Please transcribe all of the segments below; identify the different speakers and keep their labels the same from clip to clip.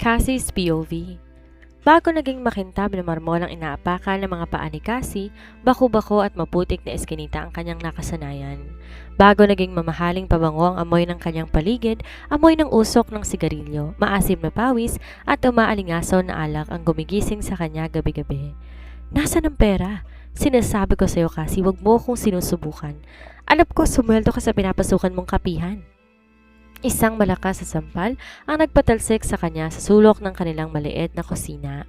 Speaker 1: Cassie's POV. Bago naging makintab na marmol ang inaapakan ng mga paa ni Cassie, bako-bako at maputik na eskinita ang kanyang nakasanayan. Bago naging mamahaling pabango ang amoy ng kanyang paligid, amoy ng usok ng sigarilyo, maasim na pawis at umaalingasaw na alak ang gumigising sa kanya gabi-gabi. Nasaan ang pera? Sinasabi ko sa'yo, Cassie, wag mo akong sinusubukan. Alam ko sumweldo ka sa pinapasukan mong kapihan. Isang malakas sa sampal ang nagpatalsik sa kanya sa sulok ng kanilang maliit na kusina.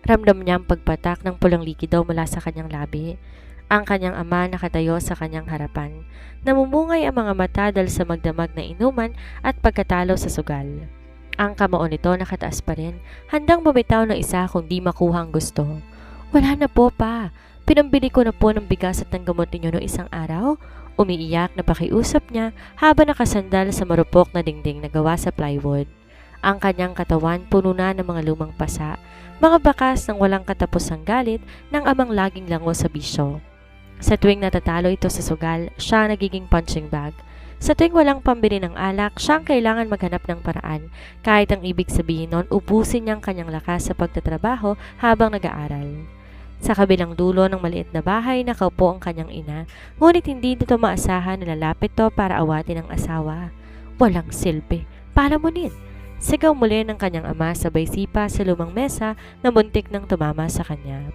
Speaker 1: Ramdam niya ang pagpatak ng pulang likido mula sa kanyang labi. Ang kanyang ama nakatayo sa kanyang harapan. Namumungay ang mga mata dahil sa magdamag na inuman at pagkatalo sa sugal. Ang kamao nito nakataas pa rin, handang bumitaw ng isa kung di makuha ang gusto. Wala na po pa. Pinambili ko na po ng bigas at ng gamot ninyo noong isang araw. Umiiyak na pakiusap niya habang nakasandal sa marupok na dingding na gawa sa plywood. Ang kanyang katawan puno na ng mga lumang pasa, mga bakas ng walang katapusang galit ng amang laging lango sa bisyo. Sa tuwing natatalo ito sa sugal, siya ang nagiging punching bag. Sa tuwing walang pambili ng alak, siya ang kailangan maghanap ng paraan, kahit ang ibig sabihin nun ubusin niyang kanyang lakas sa pagtatrabaho habang nag-aaral. Sa kabilang dulo ng maliit na bahay nakaupo ang kanyang ina, ngunit hindi nito maasahan na lalapit to para awatin ang asawa. Walang silbi, palamunin. Sigaw muli ng kanyang ama sabay sipa sa lumang mesa na muntik nang tumama sa kanya.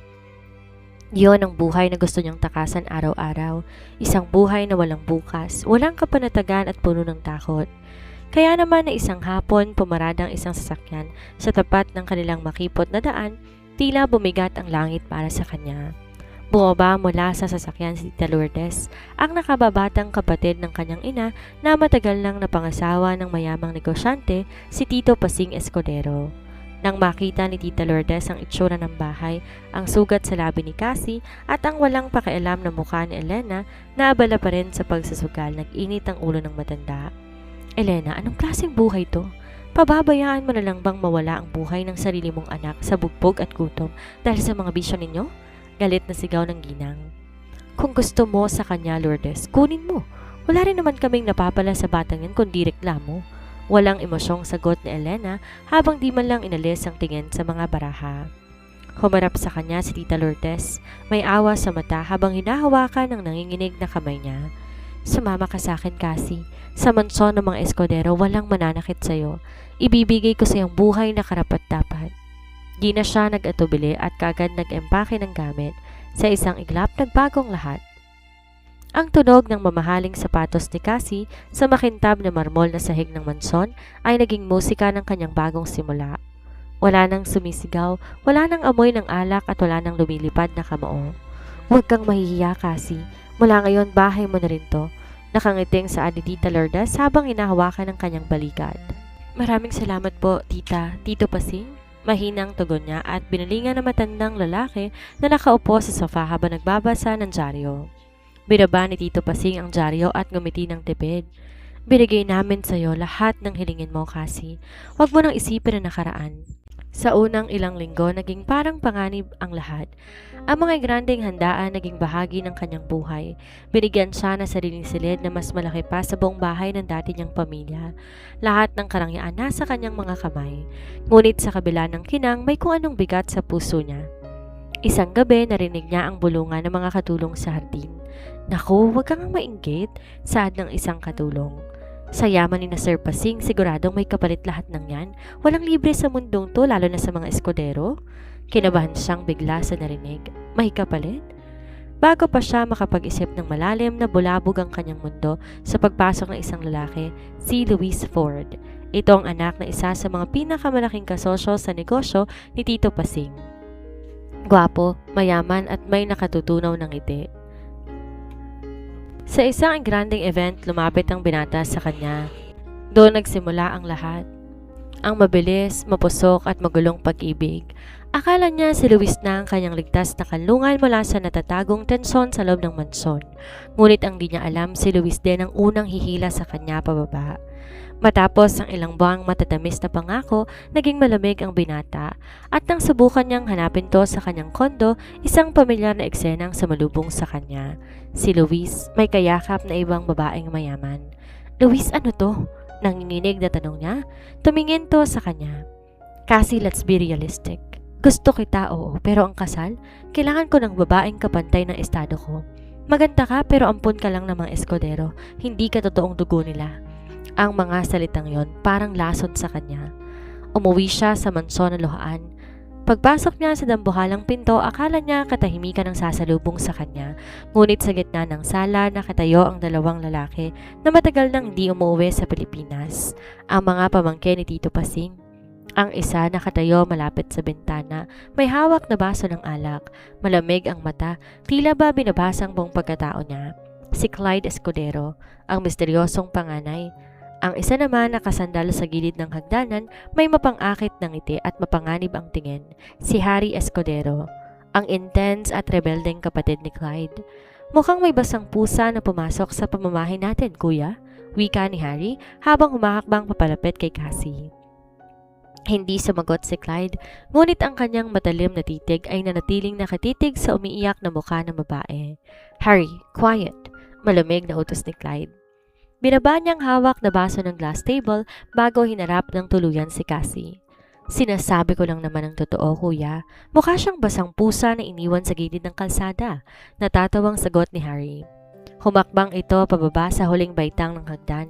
Speaker 1: Iyon ang buhay na gusto niyang takasan araw-araw. Isang buhay na walang bukas, walang kapanatagan at puno ng takot. Kaya naman na isang hapon pumaradang isang sasakyan sa tapat ng kanilang makipot na daan, tila bumigat ang langit para sa kanya. Bumaba mula sa sasakyan si Tita Lourdes, ang nakababatang kapatid ng kanyang ina na matagal nang napangasawa ng mayamang negosyante, si Tito Pasing Escudero. Nang makita ni Tita Lourdes ang itsura ng bahay, ang sugat sa labi ni Cassie at ang walang pakialam na mukha ni Elena na abala pa rin sa pagsasugal, nag-init ang ulo ng matanda. Elena, anong klaseng buhay to? Pababayaan mo na lang bang mawala ang buhay ng sarili mong anak sa bugbog at gutom dahil sa mga bisyo ninyo? Galit na sigaw ng ginang. Kung gusto mo sa kanya, Lourdes, kunin mo. Wala rin naman kaming napapala sa batang yan kundi reklamo. Walang emosyong sagot ni Elena habang di man lang inalis ang tingin sa mga baraha. Humarap sa kanya si Tita Lourdes, may awa sa mata habang hinahawakan ng nanginginig na kamay niya. Sumama ka sa akin, Cassie. Sa mansyon ng mga Escudero, walang mananakit sa'yo. Ibibigay ko sa iyong buhay na karapat-dapat. Di na siya nag-atubili at kagad nag-empake ng gamit. Sa isang iglap, nagbagong lahat. Ang tunog ng mamahaling sapatos ni Cassie sa makintab na marmol na sahig ng mansyon ay naging musika ng kanyang bagong simula. Wala nang sumisigaw, wala nang amoy ng alak at wala nang lumilipad na kamao. Huwag kang mahihiya, Cassie. Mula ngayon, bahay mo na rin to. Nakangiting sa ni Tita Lourdes habang inahawakan ng kanyang balikat. Maraming salamat po, Tita. Tito Pasing? Mahinang tugon niya at binalingan ng matandang lalaki na nakaupo sa sofa habang nagbabasa ng dyaryo. Binaba ni Tito Pasing ang dyaryo at ngumiti ng tipid. Binigay namin sa iyo lahat ng hilingin mo, Cassie. Huwag mo nang isipin na nakaraan. Sa unang ilang linggo, naging parang panganib ang lahat. Ang mga grandeng handaan naging bahagi ng kanyang buhay. Binigyan siya ng sariling silid na mas malaki pa sa buong bahay ng dati niyang pamilya. Lahat ng karangyaan nasa kanyang mga kamay. Ngunit sa kabila ng kinang, may kung anong bigat sa puso niya. Isang gabi, narinig niya ang bulungan ng mga katulong sa hardin. Naku, huwag kang mainggit, saad ng isang katulong. Sa yaman ni na Sir Pasing, siguradong may kapalit lahat ng yan. Walang libre sa mundong to, lalo na sa mga Escudero. Kinabahan siyang bigla sa narinig. May kapalit? Bago pa siya makapag-isip ng malalim na bulabog ang kanyang mundo sa pagpasok ng isang lalaki, si Luis Ford. Ito ang anak na isa sa mga pinakamalaking kasosyo sa negosyo ni Tito Pasing. Gwapo, mayaman at may nakatutunaw ng ngiti. Sa isang granding event, lumapit ang binata sa kanya. Doon nagsimula ang lahat. Ang mabilis, mapusok at magulong pag-ibig. Akala niya si Luis na ang kanyang ligtas na kanlungan mula sa natatagong tensyon sa loob ng mansyon. Ngunit ang di niya alam, si Luis din ang unang hihila sa kanya pababa. Matapos ang ilang buwang matatamis na pangako, naging malamig ang binata at nang subukan niyang hanapin to sa kanyang kondo, isang pamilyar na eksenang sumalubong sa kanya. Si Luis, may kayakap na ibang babaeng mayaman. Luis, ano to? Nanginginig na tanong niya. Tumingin to sa kanya. Kasi let's be realistic. Gusto kita, oo, pero ang kasal, kailangan ko ng babaeng kapantay ng estado ko. Maganda ka pero ampun ka lang ng mga eskodero, hindi ka totoong dugo nila. Ang mga salitang yon parang lason sa kanya. Umuwi siya sa mansyon na luhaan. Pagpasok niya sa dambuhalang pinto, akala niya katahimikan ang sasalubong sa kanya. Ngunit sa gitna ng sala, nakatayo ang dalawang lalaki na matagal nang hindi umuwi sa Pilipinas. Ang mga pamangkin ni Tito Pasing. Ang isa nakatayo malapit sa bintana, may hawak na baso ng alak. Malamig ang mata, tila ba binabasa ang buong pagkatao niya. Si Clyde Escudero, ang misteryosong panganay. Ang isa naman nakasandal sa gilid ng hagdanan, may mapang-akit ng ngiti at mapanganib ang tingin. Si Harry Escudero, ang intense at rebeldeng kapatid ni Clyde. Mukhang may basang pusa na pumasok sa pamamahay natin, kuya, wika ni Harry habang humahakbang papalapit kay Cassie. Hindi sumagot si Clyde, ngunit ang kanyang matalim na titig ay nanatiling nakatitig sa umiiyak na mukha ng babae. Harry, quiet, malamig na utos ni Clyde. Binaba niyang hawak na baso ng glass table bago hinarap ng tuluyan si Cassie. Sinasabi ko lang naman ang totoo, kuya. Mukha siyang basang pusa na iniwan sa gilid ng kalsada. Natatawang sagot ni Harry. Humakbang ito pababa sa huling baitang ng hagdan.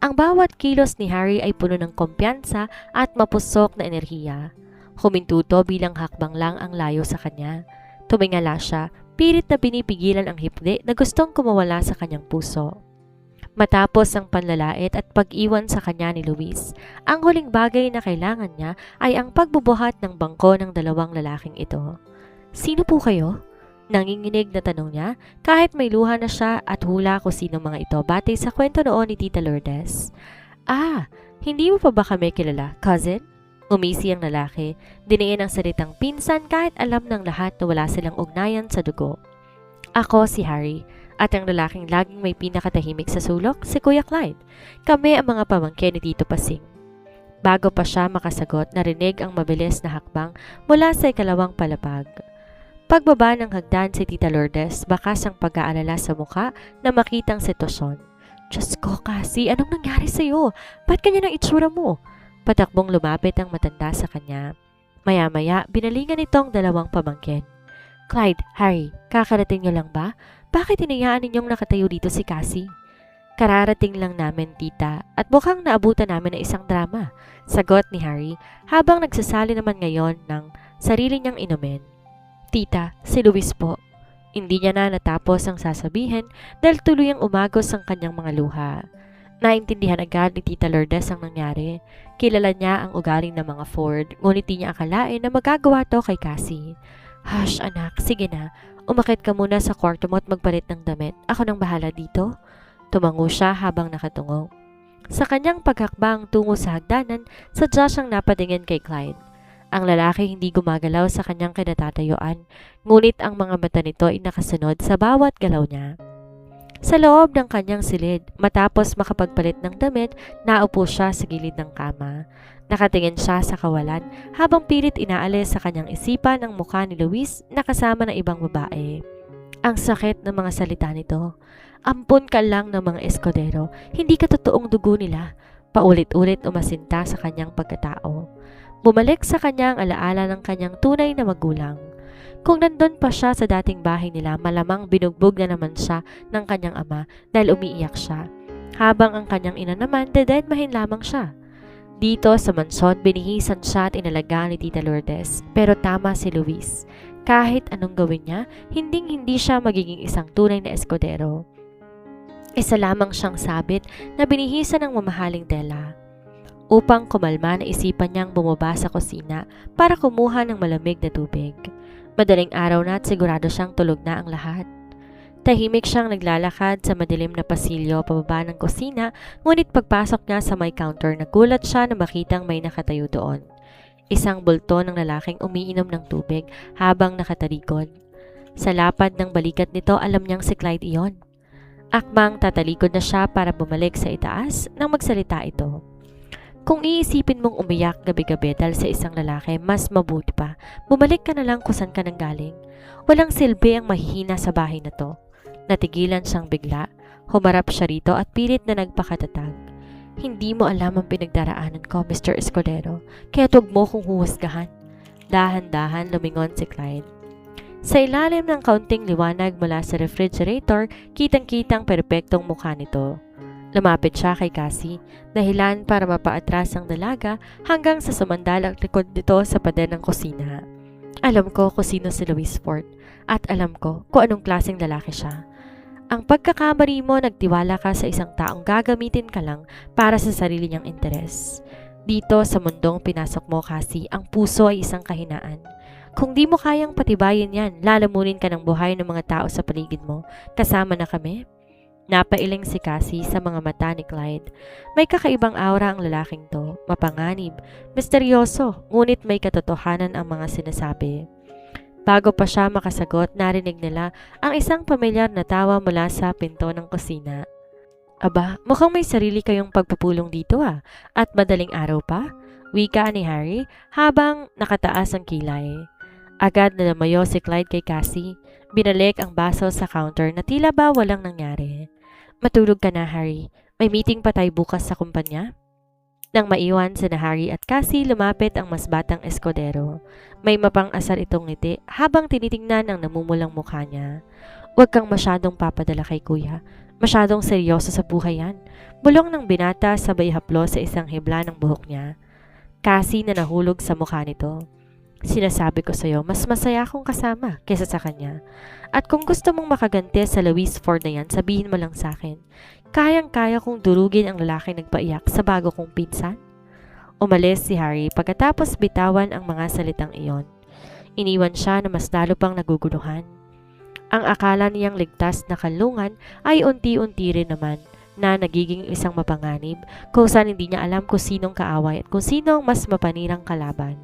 Speaker 1: Ang bawat kilos ni Harry ay puno ng kumpiyansa at mapusok na enerhiya. Humintuto bilang hakbang lang ang layo sa kanya. Tumingala siya, pilit na pinipigilan ang hipde na gustong kumawala sa kanyang puso. Matapos ang panlalait at pag-iwan sa kanya ni Luis, ang huling bagay na kailangan niya ay ang pagbubuhat ng bangko ng dalawang lalaking ito. Sino po kayo? Nanginginig na tanong niya kahit may luha na siya at hula ko sino mga ito batay sa kwento noon ni Tita Lourdes. Ah, hindi mo pa ba kami kilala, cousin? Umisi ang lalaki, diniin ang salitang pinsan kahit alam ng lahat na wala silang ugnayan sa dugo. Ako si Harry. At ang lalaking laging may pinakatahimik sa sulok, si Kuya Clyde. Kami ang mga pamangkin ni Tito Pasing. Bago pa siya makasagot, narinig ang mabilis na hakbang mula sa ikalawang palapag. Pagbaba ng hagdan si Tita Lourdes, bakas ang pag-aalala sa muka na makitang sitwasyon. Diyos ko, Cassie, anong nangyari sa'yo? Ba't kanya ng itsura mo? Patakbong lumapit ang matanda sa kanya. Maya-maya, binalingan itong dalawang pamangkin. Clyde, Harry, kakarating niyo lang ba? Bakit hinayaan ninyong nakatayo dito si Cassie? Kararating lang namin, tita, at mukhang naabutan namin ng isang drama, sagot ni Harry habang nagsasali naman ngayon ng sarili niyang inumin. Tita, si Luis po. Hindi niya na natapos ang sasabihin dahil tuluyang umagos ang kanyang mga luha. Naintindihan agad ni Tita Lourdes ang nangyari. Kilala niya ang ugaling ng mga Ford, ngunit di niya akalain na magagawa to kay Cassie. Hush anak, sige na. Umakit ka muna sa kwarto mo at magpalit ng damit. Ako nang bahala dito. Tumango siya habang nakatungo. Sa kanyang paghakbang tungo sa hagdanan, sadya siyang napatingin kay Clyde. Ang lalaki hindi gumagalaw sa kanyang kinatatayuan, ngunit ang mga mata nito ay nakasunod sa bawat galaw niya. Sa loob ng kanyang silid, matapos makapagpalit ng damit, naupo siya sa gilid ng kama. Nakatingin siya sa kawalan habang pilit inaalis sa kanyang isipan ang mukha ni Luis na kasama ng ibang babae. Ang sakit ng mga salita nito. Ampun ka lang ng mga eskodero, hindi ka totoong dugo nila. Paulit-ulit umasinta sa kanyang pagkatao. Bumalik sa kanya ang alaala ng kanyang tunay na magulang. Kung nandun pa siya sa dating bahay nila, malamang binugbog na naman siya ng kanyang ama dahil umiiyak siya. Habang ang kanyang ina naman, dededmahin lamang siya. Dito sa mansyon, binihisan siya at inalagaan ni Tita Lourdes. Pero tama si Luis. Kahit anong gawin niya, hinding-hindi siya magiging isang tunay na eskodero. Isa lamang siyang sabit na binihisan ng mamahaling tela. Upang kumalma, naisipan niyang bumaba sa kusina para kumuha ng malamig na tubig. Madaling araw na at sigurado siyang tulog na ang lahat. Tahimik siyang naglalakad sa madilim na pasilyo pababa ng kusina, ngunit pagpasok niya sa may counter, nagulat siya na makitang may nakatayo doon. Isang bulto ng lalaking umiinom ng tubig habang nakatalikod. Sa lapad ng balikat nito, alam niyang si Clyde iyon. Akmang tatalikod na siya para bumalik sa itaas nang magsalita ito. Kung iisipin mong umiyak gabi-gabi dahil sa isang lalaki, mas mabuti pa. Bumalik ka na lang kung saan ka nanggaling. Walang silbi ang mahihina sa bahay na to. Natigilan siyang bigla. Humarap siya rito at pilit na nagpakatatag. Hindi mo alam ang pinagdaraanan ko, Mr. Escudero, kaya huwag mo kong huhusgahan. Dahan-dahan lumingon si Clyde. Sa ilalim ng kaunting liwanag mula sa refrigerator, kitang-kitang perpektong mukha nito. Lumapit siya kay Cassie, dahilan para mapaatras ang dalaga hanggang sa sumandalang likod nito sa pader ng kusina. Alam ko kung sino si Luis Fort at alam ko kung anong klaseng lalaki siya. Ang pagkakamali mo, nagtiwala ka sa isang taong gagamitin ka lang para sa sarili niyang interes. Dito sa mundong pinasok mo, Cassie, ang puso ay isang kahinaan. Kung di mo kayang patibayin yan, lalamunin ka ng buhay ng mga tao sa paligid mo, kasama na kami. Napailing si Cassie sa mga mata ni Clyde. May kakaibang aura ang lalaking to, mapanganib, misteryoso, ngunit may katotohanan ang mga sinasabi. Bago pa siya makasagot, narinig nila ang isang pamilyar na tawa mula sa pinto ng kusina. Aba, mukhang may sarili kayong pagpupulong dito at madaling araw pa, wika ni Harry habang nakataas ang kilay. Agad na lumayo si Clyde kay Cassie, binalik ang baso sa counter na tila ba walang nangyari. Matulog ka na, Harry, may meeting pa tayo bukas sa kumpanya? Nang maiwan sina Harry at Cassie, lumapit ang mas batang Escudero. May mapang-asar itong ngiti habang tinitingnan ang namumulang mukha niya. Huwag kang masyadong papadala kay kuya. Masyadong seryoso sa buhay yan. Bulong ng binata sabay haplo sa isang hibla ng buhok niya. Cassie na nahulog sa mukha nito. Sinasabi ko sa'yo, mas masaya akong kasama kesa sa kanya. At kung gusto mong makaganti sa Luis Ford na yan, sabihin mo lang sa akin. Kayang-kaya kong durugin ang lalaki nagpaiyak sa bago kong pinsan. Umalis si Harry pagkatapos bitawan ang mga salitang iyon. Iniwan siya na mas lalo pang naguguluhan. Ang akala niyang ligtas na kanlungan ay unti-unti rin naman na nagiging isang mapanganib kung saan hindi niya alam kung sinong kaaway at kung sinong mas mapanirang kalaban.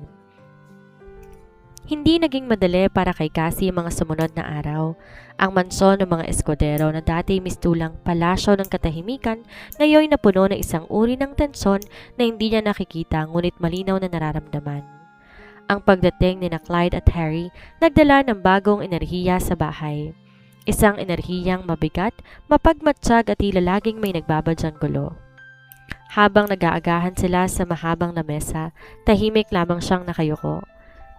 Speaker 1: Hindi naging madali para kay Cassie ang mga sumunod na araw. Ang mansyon ng mga Escudero na dati mistulang palasyo ng katahimikan, ngayon napuno ng isang uri ng tensyon na hindi niya nakikita ngunit malinaw na nararamdaman. Ang pagdating ni Clyde at Harry nagdala ng bagong enerhiya sa bahay. Isang enerhiyang mabigat, mapagmatsyag at tila laging may nagbabadyang gulo. Habang nag-aagahan sila sa mahabang lamesa, tahimik lamang siyang nakayuko.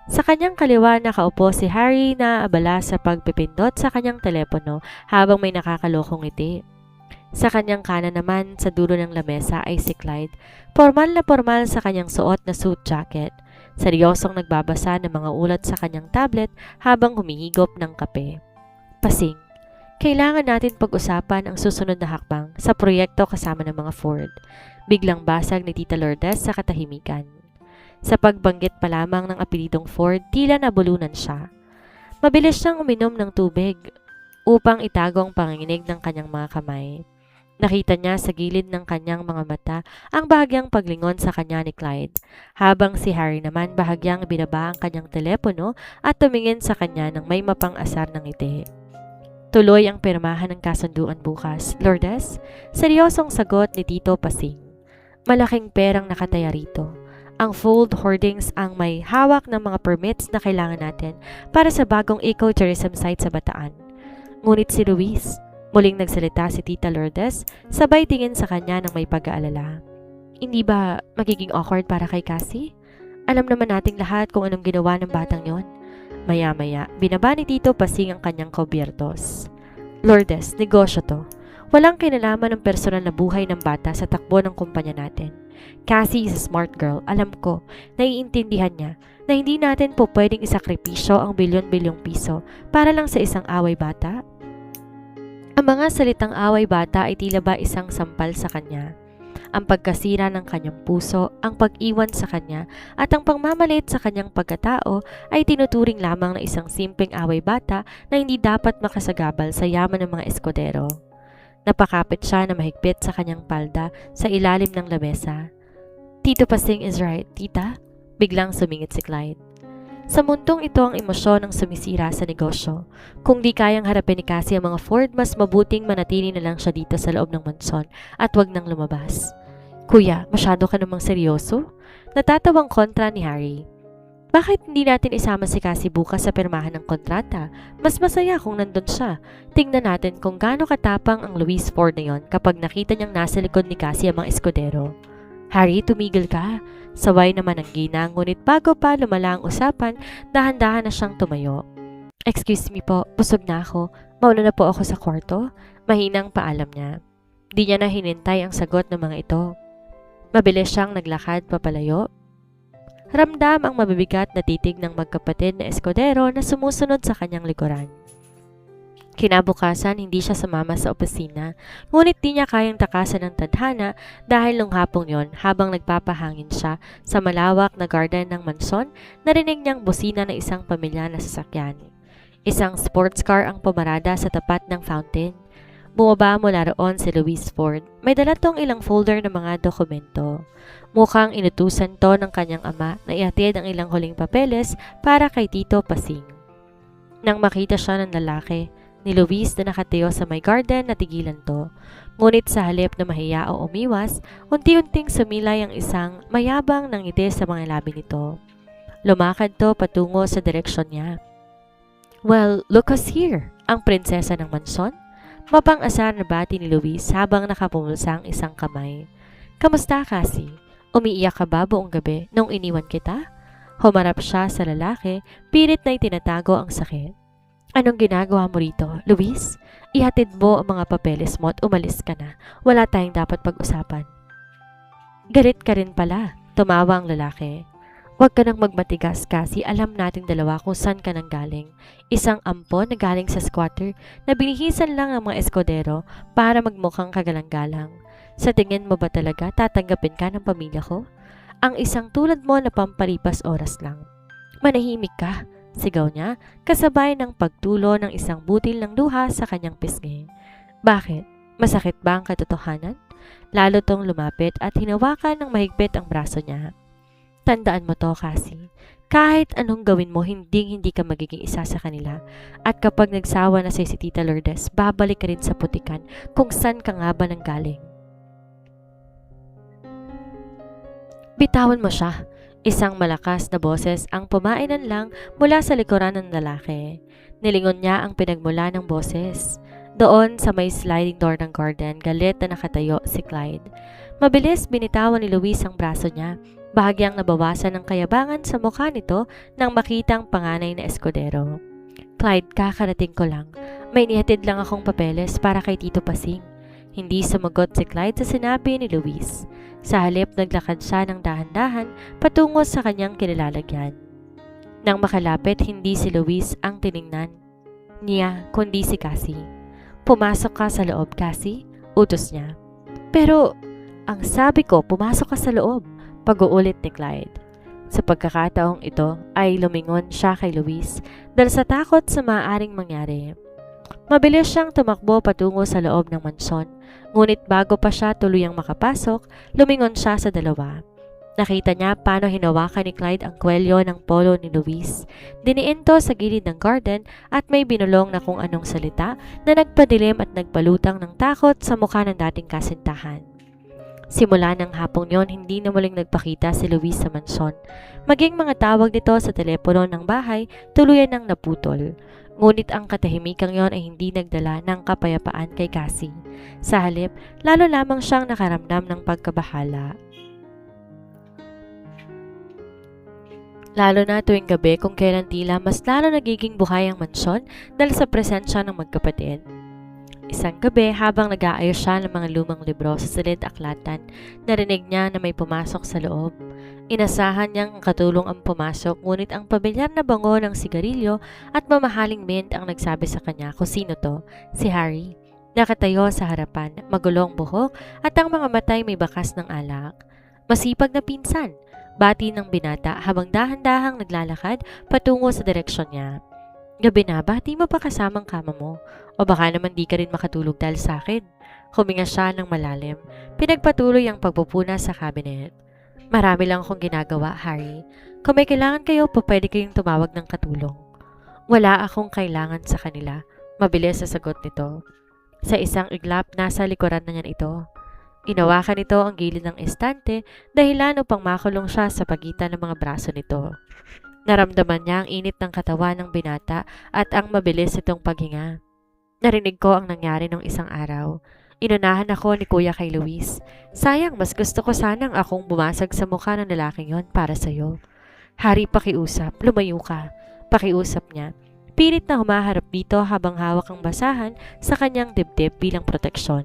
Speaker 1: Sa kanyang kaliwa nakaupo si Harry na abala sa pagpipindot sa kanyang telepono habang may nakakalokong ngiti. Sa kanyang kanan naman sa dulo ng lamesa ay si Clyde, formal na formal sa kanyang suot na suit jacket. Seryosong nagbabasa ng mga ulat sa kanyang tablet habang humihigop ng kape. Pasing, kailangan natin pag-usapan ang susunod na hakbang sa proyekto kasama ng mga Ford. Biglang basag ni Tita Lourdes sa katahimikan. Sa pagbanggit pa lamang ng apelidong Ford, tila nabulunan siya. Mabilis siyang uminom ng tubig upang itago ang panginginig ng kanyang mga kamay. Nakita niya sa gilid ng kanyang mga mata ang bahagyang paglingon sa kanya ni Clyde, habang si Harry naman bahagyang binaba ang kanyang telepono at tumingin sa kanya ng may mapang-asar ng ngiti. Tuloy ang pirmahan ng kasunduan bukas, Lourdes, seryosong sagot ni Tito Pasing. Malaking perang nakataya rito. Ang Fold Hoardings ang may hawak ng mga permits na kailangan natin para sa bagong eco-tourism site sa Bataan. Ngunit si Luis, muling nagsalita si Tita Lourdes, sabay tingin sa kanya ng may pag-aalala. Hindi ba magiging awkward para kay Cassie? Alam naman nating lahat kung anong ginawa ng batang yon. Maya-maya, binaba ni Tito Pasing ang kanyang kubiertos. Lourdes, negosyo to. Walang kinalaman ng personal na buhay ng bata sa takbo ng kumpanya natin. Cassie is a smart girl. Alam ko, naiintindihan niya na hindi natin po pwedeng isakripisyo ang bilyon-bilyong piso para lang sa isang away bata. Ang mga salitang away bata ay tila ba isang sampal sa kanya. Ang pagkasira ng kanyang puso, ang pag-iwan sa kanya, at ang pangmamalit sa kanyang pagkatao ay tinuturing lamang na isang simpleng away bata na hindi dapat makasagabal sa yaman ng mga Escudero. Napakapit siya na mahigpit sa kanyang palda sa ilalim ng lamesa. Tito Pasing is right, tita? Biglang sumingit si Clyde. Sa mundong ito ang emosyon ang sumisira sa negosyo. Kung di kayang harapin ni Cassie ang mga Ford, mas mabuting manatili na lang siya dito sa loob ng mansyon at wag nang lumabas. Kuya, masyado ka namang seryoso? Natatawang kontra ni Harry. Bakit hindi natin isama si Cassie bukas sa pirmahan ng kontrata? Mas masaya kung nandun siya. Tingnan natin kung gaano katapang ang Luis Ford na yon kapag nakita niyang nasa likod ni Cassie ang mga eskodero. Harry, tumigil ka. Saway naman ang ginang, ngunit bago pa lumala ang usapan, dahan-dahan na siyang tumayo. Excuse me po, busog na ako. Mauna na po ako sa kwarto. Mahinang paalam niya. Di niya na hinintay ang sagot ng mga ito. Mabilis siyang naglakad papalayo. Ramdam ang mabibigat na titig ng magkapatid na eskodero na sumusunod sa kanyang likuran. Kinabukasan, hindi siya sumama sa opisina, ngunit di niya kayang takasan ng tadhana dahil nung hapong yon, habang nagpapahangin siya sa malawak na garden ng mansyon, narinig niyang busina ng isang pamilya na sasakyan. Isang sports car ang pumarada sa tapat ng fountain. Bumaba mula roon si Luis Ford. May dala tong ilang folder ng mga dokumento. Mukhang inutusan to ng kanyang ama na ihatid ang ilang huling papeles para kay Tito Pasing. Nang makita siya ng lalaki, ni Luis na nakatayo sa may garden, natigilan to. Ngunit sa halip na mahiya o umiwas, unti-unting sumilay ang isang mayabang ng ngiti sa mga labi nito. Lumakad to patungo sa direksyon niya. Well, look who's here, ang prinsesa ng mansyon. Mapang-asar na bati ni Luis habang nakapumulsa ang isang kamay. Kamusta, Cassie? Umiiyak ka ba buong gabi nung iniwan kita? Humarap siya sa lalaki, pilit na itinatago ang sakit. Anong ginagawa mo rito, Luis? Ihatid mo ang mga papeles mo at umalis ka na. Wala tayong dapat pag-usapan. Galit ka rin pala, tumawa ang lalaki. Huwag ka nang magmatigas, Cassie. Alam nating dalawa kung saan ka nang galing. Isang ampon na galing sa squatter na binihisan lang ang mga eskodero para magmukhang kagalang-galang. Sa tingin mo ba talaga tatanggapin ka ng pamilya ko? Ang isang tulad mo na pampalipas oras lang. Manahimik ka, sigaw niya, kasabay ng pagtulo ng isang butil ng luha sa kanyang pisngi. Bakit? Masakit ba ang katotohanan? Lalo tong lumapit at hinawakan ng mahigpit ang braso niya. Tandaan mo to, Cassie. Kahit anong gawin mo, hindi ka magiging isa sa kanila. At kapag nagsawa na si Tita Lourdes, babalik ka rin sa putikan kung saan ka nga ba nanggaling. Bitawan mo siya. Isang malakas na boses ang pumainan lang mula sa likuran ng lalaki. Nilingon niya ang pinagmula ng boses. Doon sa may sliding door ng garden, galit na nakatayo si Clyde. Mabilis binitawan ni Luis ang braso niya. Bahagyang nabawasan ng kayabangan sa mukha nito nang makitang panganay na eskodero. Clyde, kakarating ko lang. May inihatid lang akong papeles para kay Tito Pasing. Hindi sumagot si Clyde sa sinabi ni Luis. Sa halip, naglakad siya ng dahan-dahan patungo sa kanyang kinilalagyan. Nang makalapit, hindi si Luis ang tiningnan niya, kundi si Cassie. Pumasok ka sa loob, Cassie, utos niya. Pero, ang sabi ko, pumasok ka sa loob. Pag-uulit ni Clyde. Sa pagkakataong ito ay lumingon siya kay Luis dahil sa takot sa maaaring mangyari. Mabilis siyang tumakbo patungo sa loob ng mansyon, ngunit bago pa siya tuluyang makapasok, lumingon siya sa dalawa. Nakita niya paano hinawakan ni Clyde ang kwelyo ng polo ni Luis. Diniin to sa gilid ng garden at may binulong na kung anong salita na nagpadilim at nagpalutang ng takot sa mukha ng dating kasintahan. Simula ng hapong yon, hindi na muling nagpakita si Luis sa mansyon. Maging mga tawag nito sa telepono ng bahay, tuluyan ng naputol. Ngunit ang katahimikang yon ay hindi nagdala ng kapayapaan kay Cassie. Sa halip, lalo lamang siyang nakaramdam ng pagkabahala. Lalo na tuwing gabi kung kailan tila mas lalo nagiging buhay ang mansyon dahil sa presensya ng magkapatid. Isang gabi habang nag-aayos siya ng mga lumang libro sa silid aklatan, narinig niya na may pumasok sa loob. Inasahan niyang katulong ang pumasok, ngunit ang pamilyar na bango ng sigarilyo at mamahaling mint ang nagsabi sa kanya kung sino to, si Harry. Nakatayo sa harapan, magulong buhok at ang mga matay may bakas ng alak. Masipag na pinsan, bati ng binata habang dahan-dahang naglalakad patungo sa direksyon niya. Gabi na ba, di mo pa kasamang kama mo? O baka naman di ka rin makatulog dahil sa akin? Huminga siya ng malalim. Pinagpatuloy ang pagpupuna sa cabinet. Marami lang akong ginagawa, Harry. Kung may kailangan kayo, pwede kayong tumawag ng katulong. Wala akong kailangan sa kanila. Mabilis sa sagot nito. Sa isang iglap, nasa likuran na niyan ito. Inawakan nito ang gilid ng estante dahilan upang makulong siya sa pagitan ng mga braso nito. Naramdaman niya ang init ng katawan ng binata at ang mabilis itong paghinga. Narinig ko ang nangyari nung isang araw. Inunahan ako ni Kuya kay Luis. Sayang, mas gusto ko sanang akong bumasag sa mukha ng lalaking yon para sa'yo. Hari, pakiusap. Lumayo ka. Pakiusap niya. Pilit na humaharap dito habang hawak ang basahan sa kanyang dibdib bilang proteksyon.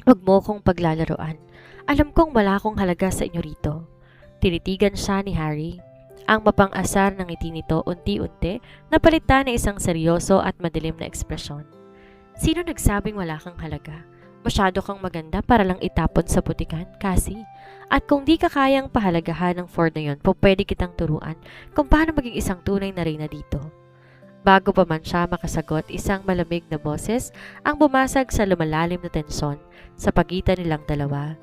Speaker 1: Huwag mo kong paglalaroan. Alam kong wala akong halaga sa inyo rito. Tinitigan siya ni Harry. Ang mapang-asar ng ngiti nito unti-unti napalitan ng isang seryoso at madilim na ekspresyon. Sino nagsabing wala kang halaga? Masyado kang maganda para lang itapon sa putikan, Cassie. At kung di ka kayang pahalagahan ng Ford na yon, pwede kitang turuan kung paano maging isang tunay na reyna dito. Bago pa man siya makasagot, isang malamig na boses ang bumasag sa lumalalim na tensyon sa pagitan nilang dalawa.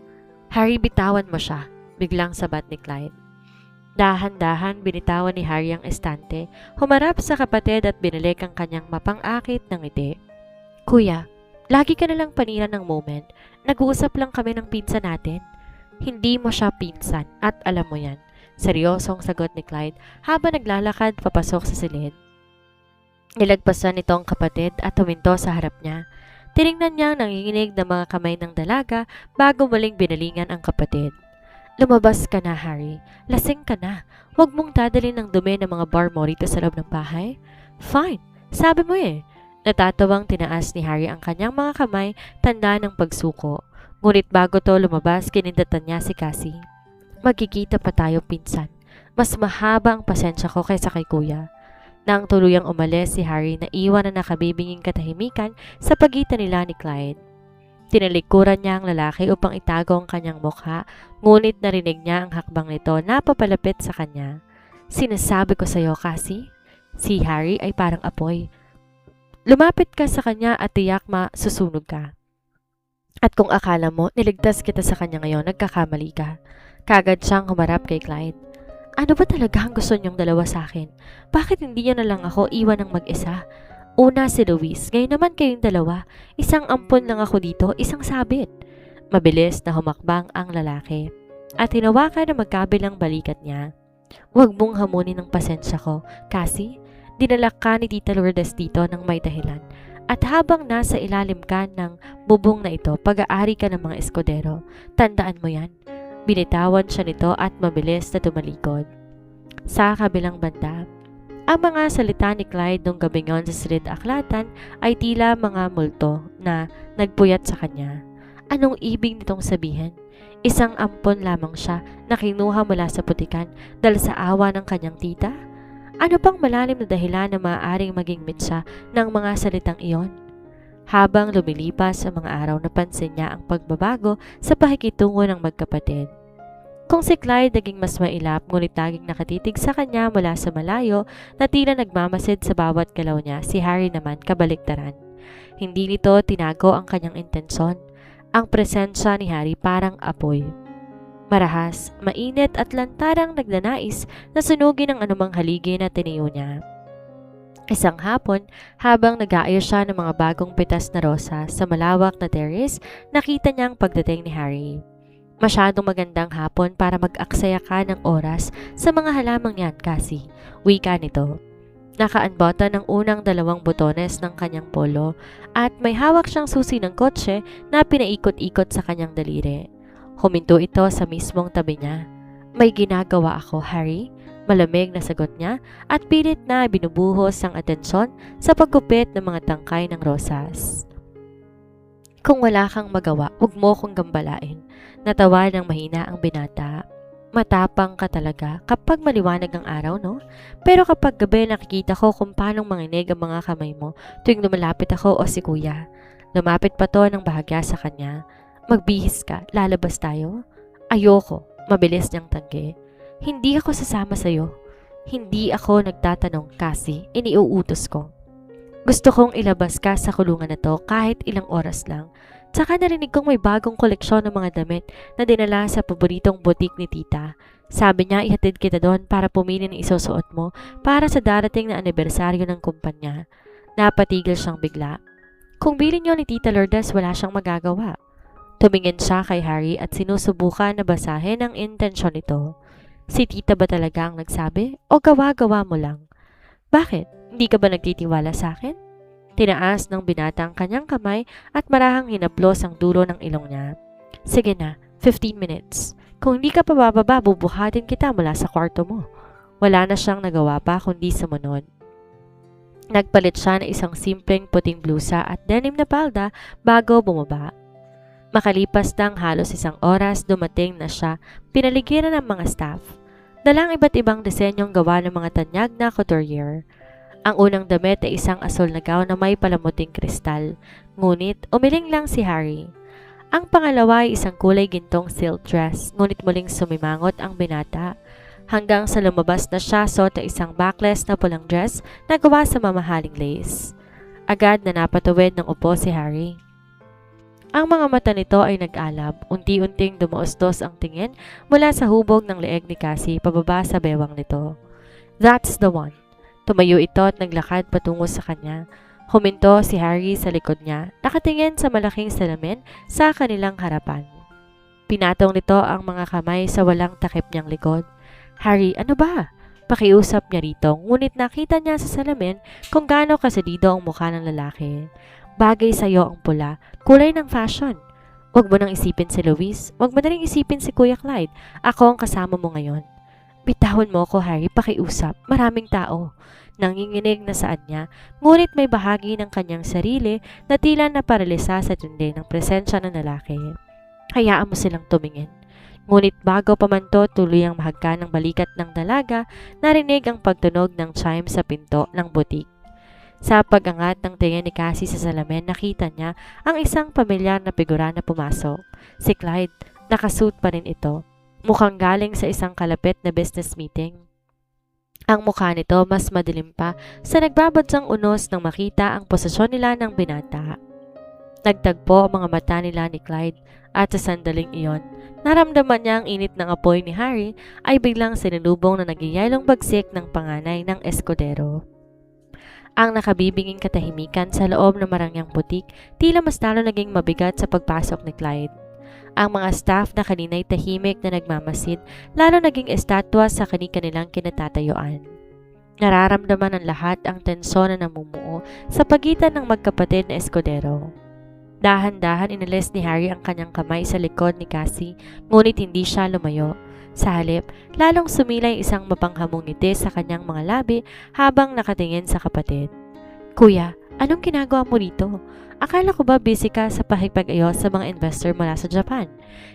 Speaker 1: Harry, bitawan mo siya, biglang sabat ni Clyde. Dahan-dahan binitawan ni Harry ang estante, humarap sa kapatid at binalik ang kanyang mapang-akit ng ngiti. Kuya, lagi ka nalang panira ng moment. Nag-uusap lang kami ng pinsan natin. Hindi mo siya pinsan at alam mo yan. Seryosong sagot ni Clyde habang naglalakad papasok sa silid. Nilagpasan nito ang kapatid at huminto sa harap niya. Tiningnan niya ang nanginginig ng mga kamay ng dalaga bago muling binalingan ang kapatid. Lumabas ka na, Harry. Lasing ka na. Huwag mong dadalhin ng dumi ng mga bar mo rito sa loob ng bahay. Fine. Sabi mo eh. Natatawang tinaas ni Harry ang kanyang mga kamay, tanda ng pagsuko. Ngunit bago to lumabas, kinindatan niya si Cassie. Magkikita pa tayo, pinsan. Mas mahaba ang pasensya ko kaysa kay kuya. Nang tuluyang umalis si Harry, naiwan na nakabibinging katahimikan sa pagitan nila ni Clyde. Tinalikuran niya ang lalaki upang itago ang kanyang mukha, ngunit narinig niya ang hakbang nito na papalapit sa kanya. Sinasabi ko sa iyo, Cassie, si Harry ay parang apoy. Lumapit ka sa kanya at tiyak masusunog ka. At kung akala mo, niligtas kita sa kanya ngayon, nagkakamali ka. Kagad siyang humarap kay Clyde. Ano ba talaga ang gusto niyong dalawa sa akin? Bakit hindi niyo na lang ako iwan ng mag-isa? Una si Luis, ngayon naman kayong dalawa. Isang ampon lang ako dito, isang sabit. Mabilis na humakbang ang lalaki at hinawakan na magkabilang balikat niya. Huwag mong hamunin ng pasensya ko, Cassie. Dinala ka ni Tita Lourdes dito ng may dahilan. At habang nasa ilalim ka ng bubong na ito, pag-aari ka ng mga eskodero. Tandaan mo yan. Binitawan siya nito at mabilis na tumalikod. Sa kabilang banda, ang mga salita ni Clyde nung gabing yon sa silid aklatan ay tila mga multo na nagpuyat sa kanya. Anong ibig nitong sabihin? Isang ampon lamang siya na kinuha mula sa putikan dahil sa awa ng kanyang tita? Ano pang malalim na dahilan na maaaring maging mitsa ng mga salitang iyon? Habang lumilipas ang mga araw, napansin niya ang pagbabago sa pakikitungo ng magkapatid. Kung si Clyde naging mas mailap, ngunit laging nakatitig sa kanya mula sa malayo na tila nagmamasid sa bawat galaw niya, si Harry naman kabaliktaran. Hindi nito tinago ang kanyang intensyon. Ang presensya ni Harry parang apoy. Marahas, mainit at lantarang nagnanais na sunugin ang anumang haligi na tiniyo niya. Isang hapon, habang nag-aayos siya ng mga bagong pitas na rosa sa malawak na terrace, nakita niya ang pagdating ni Harry. Masyadong magandang hapon para mag-aksaya ka ng oras sa mga halamang yan, Cassie. Wika nito. Naka-unbutton ng unang 2 botones ng kanyang polo at may hawak siyang susi ng kotse na pinaikot-ikot sa kanyang daliri. Huminto ito sa mismong tabi niya. May ginagawa ako, Harry? Malamig na sagot niya at pilit na binubuhos ang atensyon sa paggupit ng mga tangkay ng rosas. Kung wala kang magawa, huwag mo kong gambalain. Natawa ng mahina ang binata. Matapang ka talaga kapag maliwanag ang araw, no? Pero kapag gabi nakikita ko kung paano manginig ang mga kamay mo tuwing lumalapit ako o si kuya. Lumapit pa to ng bahagya sa kanya. Magbihis ka, lalabas tayo? Ayoko, mabilis niyang tanggi. Hindi ako sasama sa'yo. Hindi ako nagtatanong, Cassie, iniuutos ko. Gusto kong ilabas ka sa kulungan na to kahit ilang oras lang. Tsaka narinig kong may bagong koleksyon ng mga damit na dinala sa paboritong butik ni tita. Sabi niya ihatid kita doon para pumili ng isusuot mo para sa darating na anibersaryo ng kumpanya. Napatigil siyang bigla. Kung bilhin niyo ni Tita Lourdes, wala siyang magagawa. Tumingin siya kay Harry at sinusubukan na basahin ang intensyon nito. Si tita ba talaga ang nagsabi o gawa-gawa mo lang? Bakit? Hindi ka ba nagtitiwala sa akin? Tinaas ng binata ang kanyang kamay at marahang hinaplos ang dulo ng ilong niya. Sige na, 15 minutes. Kung hindi ka pa bababa, bubuhatin kita mula sa kwarto mo. Wala na siyang nagawa pa kundi sumunod. Nagpalit siya ng isang simpleng puting blusa at denim na palda bago bumaba. Makalipas ng halos isang oras, dumating na siya, pinaligiran ng mga staff. Dalang iba't ibang disenyong gawa ng mga tanyag na couturier. Ang unang damit ay isang asul na gown na may palamuting kristal, ngunit umiling lang si Harry. Ang pangalawa ay isang kulay gintong silk dress, ngunit muling sumimangot ang binata. Hanggang sa lumabas na siya suot ang isang backless na pulang dress na gawa sa mamahaling lace. Agad na napatuwid ng upo si Harry. Ang mga mata nito ay nag-alab, unti-unting dumaustos ang tingin mula sa hubog ng leeg ni Cassie pababa sa bewang nito. That's the one. Tumayo ito at naglakad patungo sa kanya. Huminto si Harry sa likod niya, nakatingin sa malaking salamin sa kanilang harapan. Pinatong nito ang mga kamay sa walang takip niyang likod. Harry, ano ba? Pakiusap niya rito, ngunit nakita niya sa salamin kung gaano kasalido ang mukha ng lalaki. Bagay sa'yo ang pula, kulay ng fashion. Huwag mo nang isipin si Luis, huwag mo na rin isipin si Kuya Clyde. Ako ang kasama mo ngayon. Bitawan mo ako, Harry, pakiusap. Maraming tao. Nanginginig na saan niya, ngunit may bahagi ng kanyang sarili na tila naparalisa sa tindi ng presensya ng lalaki. Hayaan mo silang tumingin. Ngunit bago pa man to tuluyang mahagka ng balikat ng dalaga, narinig ang pagtunog ng chime sa pinto ng butik. Sa pag-angat ng tingin ni Cassie sa salamin, nakita niya ang isang pamilyar na figura na pumasok. Si Clyde, nakasuit pa rin ito. Mukhang galing sa isang kalapit na business meeting. Ang mukha nito mas madilim pa sa nagbabadsang unos nang makita ang posisyon nila ng binata. Nagtagpo ang mga mata nila ni Clyde at sa sandaling iyon, naramdaman niya ang init ng apoy ni Harry ay biglang sinulubong na nagyayalong bagsik ng panganay ng eskodero. Ang nakabibinging katahimikan sa loob ng marangyang butik tila mas lalo naging mabigat sa pagpasok ni Clyde. Ang mga staff na kanina'y tahimik na nagmamasid lalo naging estatwa sa kani-kanilang kinatatayuan. Nararamdaman ng lahat ang tensyon na namumuo sa pagitan ng magkapatid na eskodero. Dahan-dahan inalis ni Harry ang kanyang kamay sa likod ni Cassie, ngunit hindi siya lumayo. Sa halip, lalong sumilay isang mapanghamong ngiti sa kanyang mga labi habang nakatingin sa kapatid. Kuya, anong ginagawa mo dito? Akala ko ba busy ka sa pakikipag-ayos sa mga investor mula sa Japan?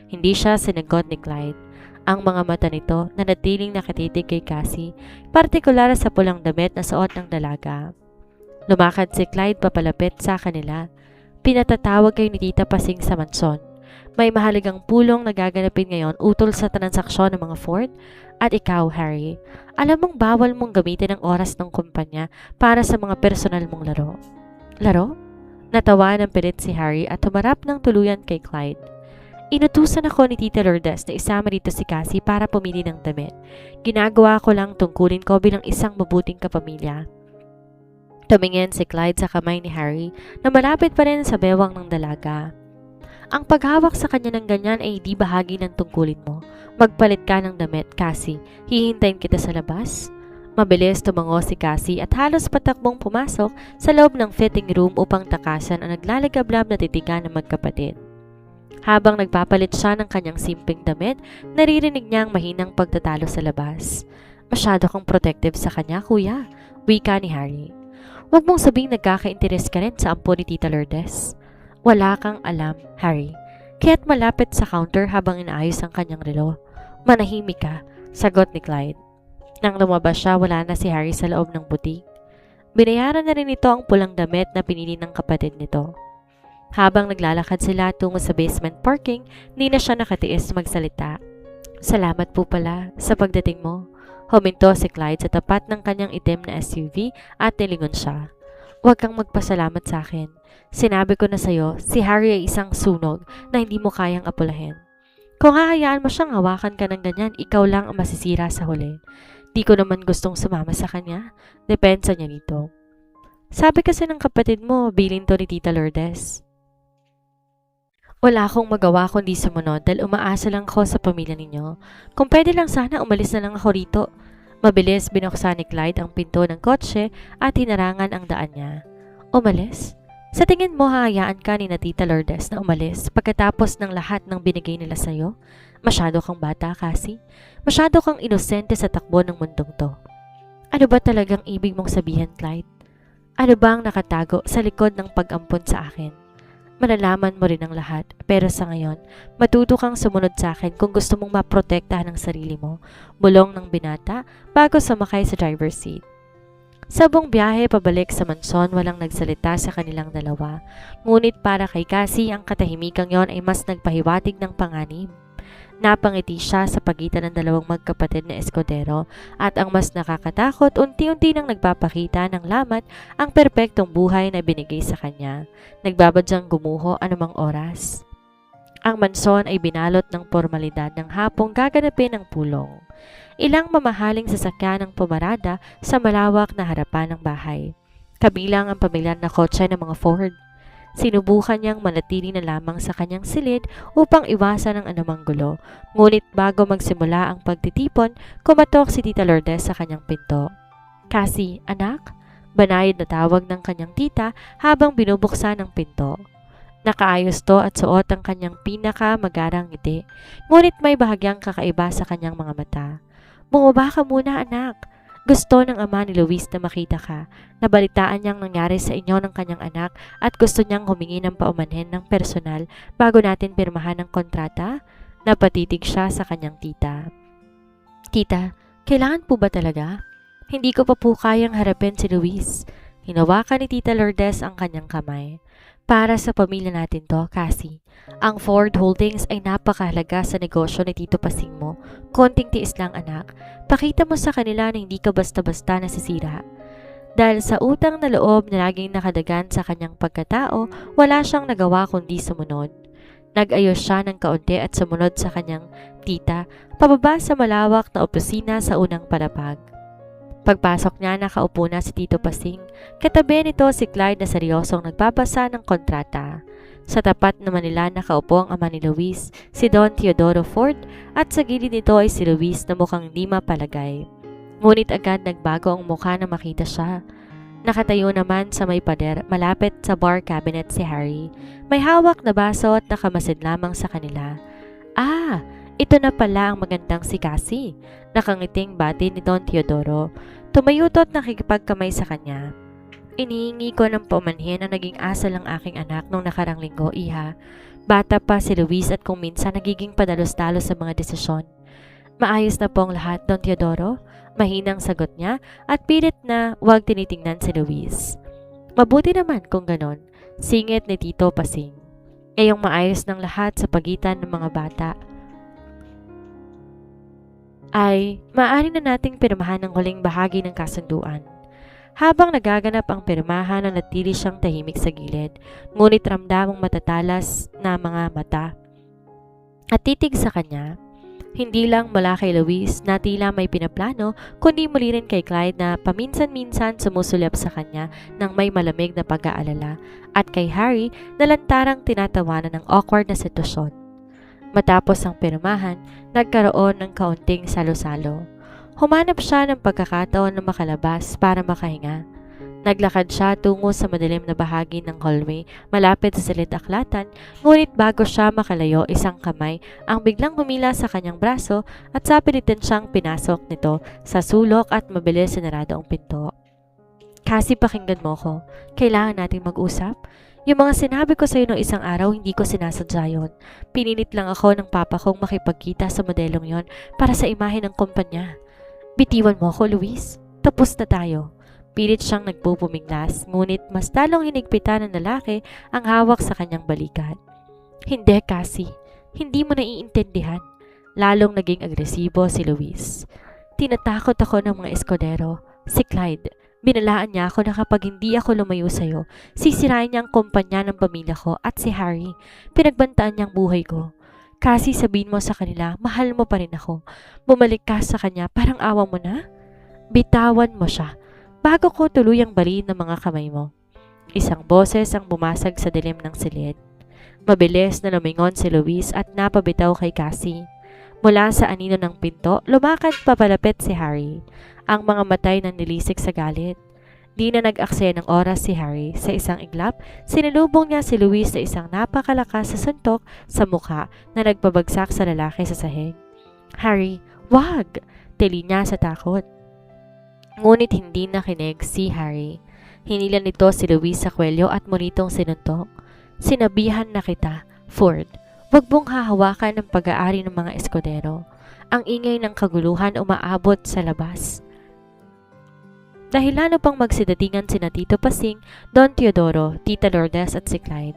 Speaker 1: Hindi siya sinagot ni Clyde. Ang mga mata nito na natiling nakatitig kay Cassie, partikular sa pulang damit na suot ng dalaga. Lumakad si Clyde papalapit sa kanila. Pinatatawag kayo ni Tita Pasing sa mansyon. May mahalagang pulong na gaganapin ngayon utol sa transaksyon ng mga Ford. At ikaw, Harry, alam mong bawal mong gamitin ang oras ng kumpanya para sa mga personal mong laro. Laro? Natawa ng pilit si Harry at humarap ng tuluyan kay Clyde. Inutusan ako ni Tita Lourdes na isama dito si Cassie para pumili ng damit. Ginagawa ko lang tungkulin ko bilang isang mabuting kapamilya. Tumingin si Clyde sa kamay ni Harry na malapit pa rin sa bewang ng dalaga. Ang paghawak sa kanya ng ganyan ay hindi bahagi ng tungkulin mo. Magpalit ka ng damit, Cassie. Hihintayin kita sa labas. Mabilis tumango si Cassie at halos patakbong pumasok sa loob ng fitting room upang takasan ang naglalagablab na titigan ng magkapatid. Habang nagpapalit siya ng kanyang simpleng damit, naririnig niya ang mahinang pagtatalo sa labas. Masyado kang protective sa kanya, kuya, wika ni Harry. Huwag mong sabing nagkaka-interes ka rin sa ampo ni Tita Lourdes. Wala kang alam, Harry. Kaya't malapit sa counter habang inaayos ang kanyang relo. Manahimik ka, sagot ni Clyde. Nang lumabas siya, wala na si Harry sa loob ng butik. Binayaran na rin ito ang pulang damit na pinili ng kapatid nito. Habang naglalakad sila tungo sa basement parking, hindi na siya nakatiis magsalita. Salamat po pala sa pagdating mo. Huminto si Clyde sa tapat ng kanyang itim na SUV at nilingon siya. Huwag kang magpasalamat sa akin. Sinabi ko na sa'yo, si Harry ay isang sunog na hindi mo kayang apulahin. Kung hahayaan mo siyang hawakan ka ng ganyan, ikaw lang ang masisira sa huli. Di ko naman gustong sumama sa kanya. Depensa niya dito. Sabi kasi ng kapatid mo, bilin to ni Tita Lourdes. Wala akong magawa kundi sumunod dahil umaasa lang ako sa pamilya ninyo. Kung pwede lang sana umalis na lang ako rito. Mabilis binuksan ni Clyde ang pinto ng kotse at hinarangan ang daan niya. Umalis? Sa tingin mo hahayaan ka ni na Tita Lourdes na umalis pagkatapos ng lahat ng binigay nila sa'yo? Masyado kang bata, Cassie. Masyado kang inosente sa takbo ng mundong to. Ano ba talagang ibig mong sabihin, Clyde? Ano ba ang nakatago sa likod ng pag-ampon sa akin? Malalaman mo rin ang lahat, pero sa ngayon, matuto kang sumunod sa akin kung gusto mong maprotektahan ang sarili mo, bulong ng binata bago sumakay sa driver's seat. Sa buong biyahe pabalik sa mansyon, walang nagsalita sa kanilang dalawa, ngunit para kay Cassie ang katahimikang yon ay mas nagpahiwatig ng panganib. Napangiti siya sa pagitan ng dalawang magkapatid na eskodero at ang mas nakakatakot unti-unti nang nagpapakita ng lamat ang perpektong buhay na binigay sa kanya. Nagbabadyang gumuho anumang oras. Ang mansyon ay binalot ng formalidad ng hapong gaganapin ng pulong. Ilang mamahaling sasakyan ang pumarada sa malawak na harapan ng bahay. Kabilang ang pamilyar na kotse ng mga Ford. Sinubukan niyang manatili na lamang sa kanyang silid upang iwasan ang anumang gulo. Ngunit bago magsimula ang pagtitipon, kumatok si Tita Lourdes sa kanyang pinto. Cassie, anak? Banayad na tawag ng kanyang tita habang binubuksan ang pinto. Nakaayos to at suot ang kanyang pinaka-magarang ngiti. Ngunit may bahagyang kakaiba sa kanyang mga mata. Bumaba ka muna, anak. Gusto ng ama ni Luis na makita ka. Nabalitaan niyang nangyari sa inyo ng kanyang anak at gusto niyang humingi ng paumanhin ng personal bago natin pirmahan ang kontrata. Napatitig siya sa kanyang tita. Tita, kailangan po ba talaga? Hindi ko pa po kayang harapin si Luis. Hinawakan ni Tita Lourdes ang kanyang kamay. Para sa pamilya natin to, Cassie. Ang Ford Holdings ay napakahalaga sa negosyo ni Tito Pasing mo. Konting tiis lang, anak. Pakita mo sa kanila na hindi ka basta-basta nasisira. Dahil sa utang na loob na laging nakadagan sa kanyang pagkatao, wala siyang nagawa kundi sumunod. Nag-ayos siya ng kaunti at sumunod sa kanyang tita, pababa sa malawak na opisina sa unang palapag. Pagpasok niya, nakaupo na si Tito Pasing. Katabi nito si Clyde na seryosong nagbabasa ng kontrata. Sa tapat naman nila nakaupo ang ama ni Luis, si Don Teodoro Ford, at sa gilid nito ay si Luis na mukhang hindi mapalagay. Ngunit agad nagbago ang mukha na makita siya. Nakatayo naman sa may pader malapit sa bar cabinet si Harry. May hawak na baso at nakamasid lamang sa kanila. Ah! Ito na pala ang magandang si Cassie. Nakangiting bati ni Don Teodoro. Tumayuto at nakikipagkamay sa kanya. Inihingi ko ng paumanhin ang naging asal ng aking anak nung nakarang linggo, iha. Bata pa si Luis at kung minsan nagiging padalos-dalos sa mga desisyon. Maayos na po ang lahat, Don Teodoro. Mahinang sagot niya at pilit na huwag tinitingnan si Luis. Mabuti naman kung ganon, singit ni Tito Pasing. Ngayong maayos ng lahat sa pagitan ng mga bata, ay maaari na nating pirmahan ang huling bahagi ng kasunduan. Habang nagaganap ang pirmahan, nanatili siyang tahimik sa gilid, ngunit ramdamang matatalas na mga mata at titig sa kanya. Hindi lang mula kay Luis na tila may pinaplano, kundi muli rin kay Clyde na paminsan-minsan sumusulap sa kanya ng may malamig na pag-aalala, at kay Harry na lantarang tinatawanan ng awkward na sitwasyon. Matapos ang pirmahan, nagkaroon ng kaunting salo-salo. Humanap siya ng pagkakataon na makalabas para makahinga. Naglakad siya tungo sa madilim na bahagi ng hallway malapit sa silid-aklatan, ngunit bago siya makalayo, isang kamay ang biglang humila sa kanyang braso at sapilitan siyang pinasok nito sa sulok at mabilis sinarado ang pinto. Cassie, pakinggan mo ko. Kailangan nating mag-usap. Yung mga sinabi ko sa iyo noong isang araw, hindi ko sinasadya yun. Pinilit lang ako ng papa kong makipagkita sa modelong yon para sa imahe ng kumpanya. Bitiwan mo ako, Luis. Tapos na tayo. Pilit siyang nagpupumiglas, ngunit mas talong hinigpitan ng lalaki ang hawak sa kanyang balikat. Hindi, Cassie. Hindi mo naiintindihan. Lalong naging agresibo si Luis. Tinatakot ako ng mga eskodero. Si Clyde. Binalaan niya ako na kapag hindi ako lumayo sa'yo, sisirain niya ang kumpanya ng pamilya ko at si Harry. Pinagbantaan niyang buhay ko. Kasi sabihin mo sa kanila, mahal mo pa rin ako. Bumalik ka sa kanya, parang awa mo na. Bitawan mo siya, bago ko tuluyang baliin ng mga kamay mo. Isang boses ang bumasag sa dilim ng silid. Mabilis na lumingon si Luis at napabitaw kay Cassie. Mula sa anino ng pinto, lumakad papalapit si Harry. Ang mga matay nang nilisik sa galit. Di na nag-aksaya ng oras si Harry. Sa isang iglap, sinalubong niya si Luis sa isang napakalakas sa suntok sa mukha na nagpabagsak sa lalaki sa sahig. Harry, wag! Tili niya sa takot. Ngunit hindi nakinig si Harry. Hinila nito si Luis sa kwelyo at mulitong sinuntok. Sinabihan na kita, Ford. Wag mong hahawakan ng pag-aari ng mga eskodero. Ang ingay ng kaguluhan umaabot sa labas. Dahilan upang magsidatingan sina Tito Pasing, Don Teodoro, Tita Lourdes at si Clyde.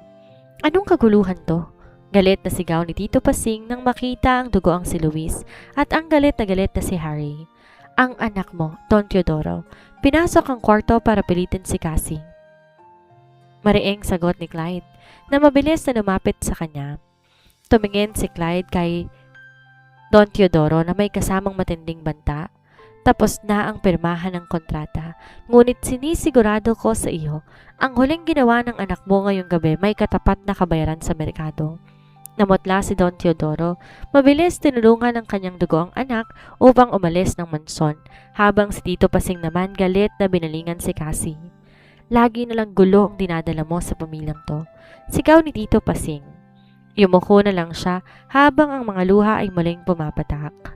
Speaker 1: Anong kaguluhan to? Galit na sigaw ni Tito Pasing nang makita ang dugo ang si Luis at ang galit na si Harry. Ang anak mo, Don Teodoro, pinasok ang kwarto para pilitin si Cassie. Mariing sagot ni Clyde na mabilis na lumapit sa kanya. Tumingin si Clyde kay Don Teodoro na may kasamang matinding banta. Tapos na ang pirmahan ng kontrata. Ngunit sinisigurado ko sa iyo, ang huling ginawa ng anak mo ngayong gabi may katapat na kabayaran sa merkado. Namutla si Don Teodoro, mabilis tinulungan ng kanyang dugo ang anak upang umalis ng mansyon, habang si Tito Pasing naman galit na binalingan si Cassie. Lagi na lang gulo ang dinadala mo sa pamilyang to. Sigaw ni Tito Pasing. Yumuko na lang siya habang ang mga luha ay muling pumapatak.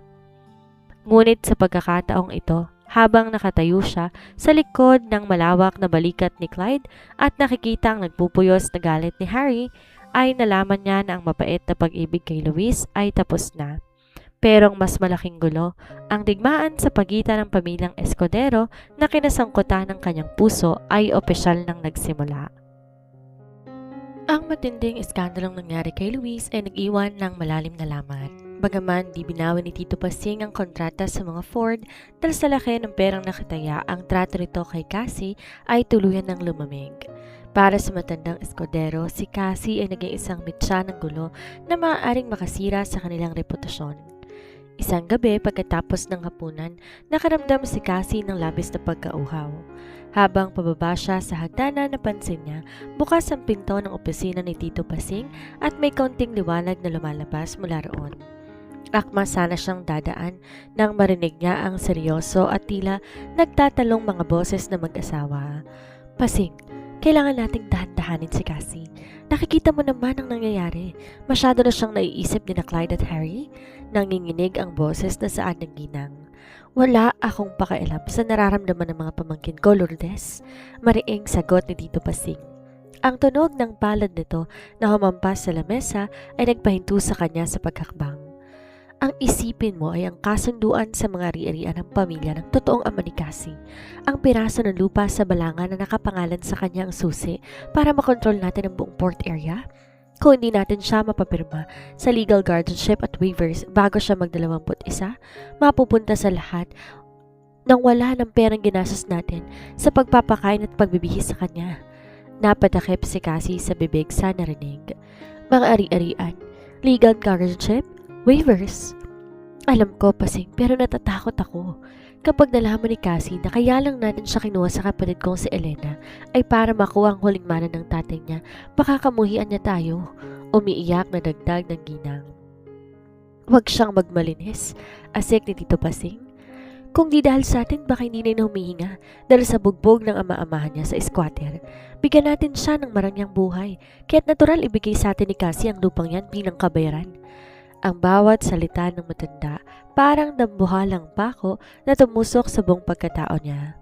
Speaker 1: Ngunit sa pagkakataong ito, habang nakatayo siya sa likod ng malawak na balikat ni Clyde at nakikita ang nagpupuyos na galit ni Harry, ay nalaman niya na ang mapait na pag-ibig kay Luis ay tapos na. Pero ang mas malaking gulo, ang digmaan sa pagitan ng pamilyang Escudero na kinasangkutan ng kanyang puso ay opisyal nang nagsimula. Ang matinding iskandalong nangyari kay Luis ay nag-iwan ng malalim na lamat. Bagaman di binawi ni Tito Pasing ang kontrata sa mga Ford dahil sa laki ng perang nakataya, ang trato nito kay Cassie ay tuluyan ng lumamig. Para sa matandang eskodero, si Cassie ay naging isang mitsa ng gulo na maaaring makasira sa kanilang reputasyon. Isang gabi pagkatapos ng hapunan, nakaramdam si Cassie ng labis na pagkauhaw. Habang pababa siya sa hagdanan, napansin niya bukas ang pinto ng opisina ni Tito Pasing at may kaunting liwanag na lumalabas mula roon. Akma sana siyang dadaan nang marinig niya ang seryoso at tila nagtatalong mga boses na mag-asawa. Pasing, kailangan nating dahan-dahanin si Cassie. Nakikita mo naman ang nangyayari. Masyado na siyang naiisip ni na Clyde at Harry. Nanginginig ang boses na saan ng ginang. Wala akong pakialam sa nararamdaman ng mga pamangkin ko, Lourdes. Mariing sagot ni Tito Pasing. Ang tunog ng palad nito na humampas sa lamesa ay nagpahinto sa kanya sa paghakbang. Ang isipin mo ay ang kasunduan sa mga ari-arian ng pamilya ng totoong ama ni Cassie. Ang piraso ng lupa sa Balangan na nakapangalan sa kanyang susi para makontrol natin ang buong port area. Kung hindi natin siya mapapirma sa legal guardianship at waivers bago siya mag-21, mapupunta sa lahat nang wala ng perang ginastos natin sa pagpapakain at pagbibihis sa kanya. Napatakip si Cassie sa bibig sa narinig. Mga ari-arian, legal guardianship, waivers. Alam ko, Pasing, pero natatakot ako. Kapag nalaman ni Cassie na kaya lang natin siya kinuha sa kapatid kong si Elena ay para makuha ang huling mana ng tatay niya, baka kamuhian niya tayo. Umiiyak na dagdag ng ginang. Huwag siyang magmalinis, asik ni Tito Pasing. Kung di dahil sa atin, baka hindi na humihinga dahil sa bugbog ng ama-amahan niya sa squatter. Bigyan natin siya ng marangyang buhay, kaya't natural ibigay sa atin ni Cassie ang lupang yan bilang kabayaran. Ang bawat salita ng matanda parang dambuhalang pako na tumusok sa buong pagkatao niya.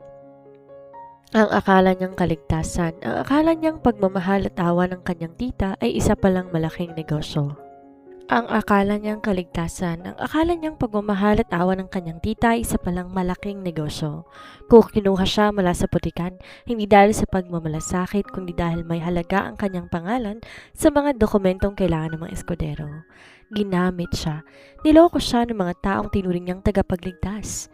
Speaker 1: Ang akala niyang kaligtasan, ang akala niyang pagmamahal at awa ng kanyang tita ay isa palang malaking negosyo. Ang akala niyang kaligtasan, ang akala niyang pagmamahal at awa ng kanyang tita ay isa palang malaking negosyo. Kung kinuha siya mula sa putikan, hindi dahil sa pagmamalasakit kundi dahil may halaga ang kanyang pangalan sa mga dokumentong kailangan ng mga eskodero. Ginamit siya, niloko siya ng mga taong tinuring niyang tagapagligtas.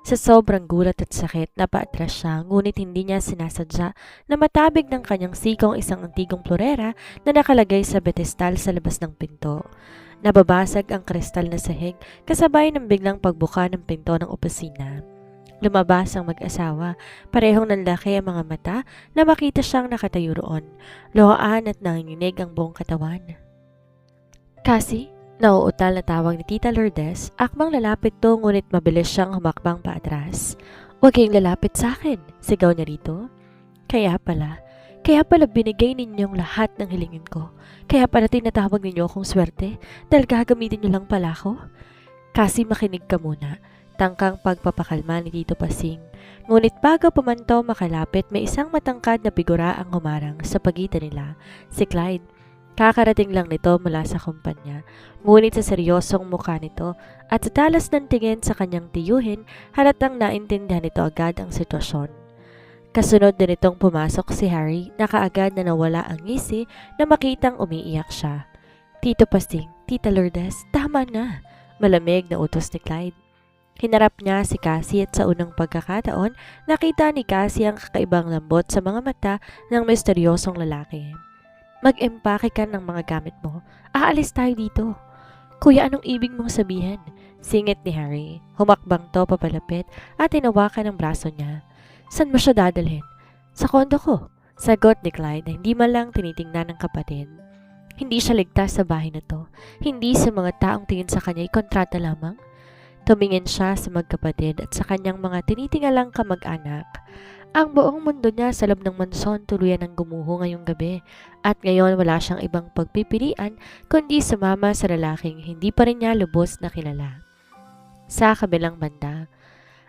Speaker 1: Sa sobrang gulat at sakit, napaatras siya, ngunit hindi niya sinasadya na matabig ng kanyang sikong isang antigong florera na nakalagay sa pedestal sa labas ng pinto. Nababasag ang kristal na sahig kasabay ng biglang pagbuka ng pinto ng opisina. Lumabas ang mag-asawa. Parehong nanlaki ang mga mata na makita siyang nakatayo roon. Lohaan at nanginginig ang buong katawan. Cassie? Nauutal na tawag ni Tita Lourdes. Akmang lalapit to ngunit mabilis siyang humakbang paatras. Huwag kayong lalapit sa akin, sigaw niya rito. Kaya pala binigay ninyong lahat ng hilingin ko. Kaya pala tinatawag ninyo akong swerte dahil gagamitin niyo lang pala ako. Kasi makinig ka muna. Tangkang pagpapakalma ni Tito Pasing. Ngunit bago pumantaw makalapit, may isang matangkad na figura ang humarang sa pagitan nila, si Clyde. Kakarating lang nito mula sa kumpanya, ngunit sa seryosong mukha nito at sa talas ng tingin sa kanyang tiyuhin, halatang naintindihan nito agad ang sitwasyon. Kasunod din itong pumasok si Harry na kaagad na nawala ang ngisi na makitang umiiyak siya. Tito Pasing, Tita Lourdes, tama na, malamig na utos ni Clyde. Hinarap niya si Cassie at sa unang pagkakataon, nakita ni Cassie ang kakaibang lambot sa mga mata ng misteryosong lalaki. Mag-empake ka ng mga gamit mo. Aalis tayo dito. Kuya, anong ibig mong sabihin? Singit ni Harry. Humakbang to papalapit at tinawakan ang braso niya. Saan mo siya dadalhin? Sa kondo ko. Sagot ni Clyde na hindi man lang tinitingnan ng kapatid. Hindi siya ligtas sa bahay na to. Hindi sa mga taong tingin sa kanya kontrata lamang. Tumingin siya sa magkapatid at sa kanyang mga tinitingalang kamag-anak. Ang buong mundo niya sa loob ng mansyon tuluyan ng gumuho ngayong gabi at ngayon wala siyang ibang pagpipilian kundi sumama sa lalaking hindi pa rin niya lubos na kilala. Sa kabilang banda,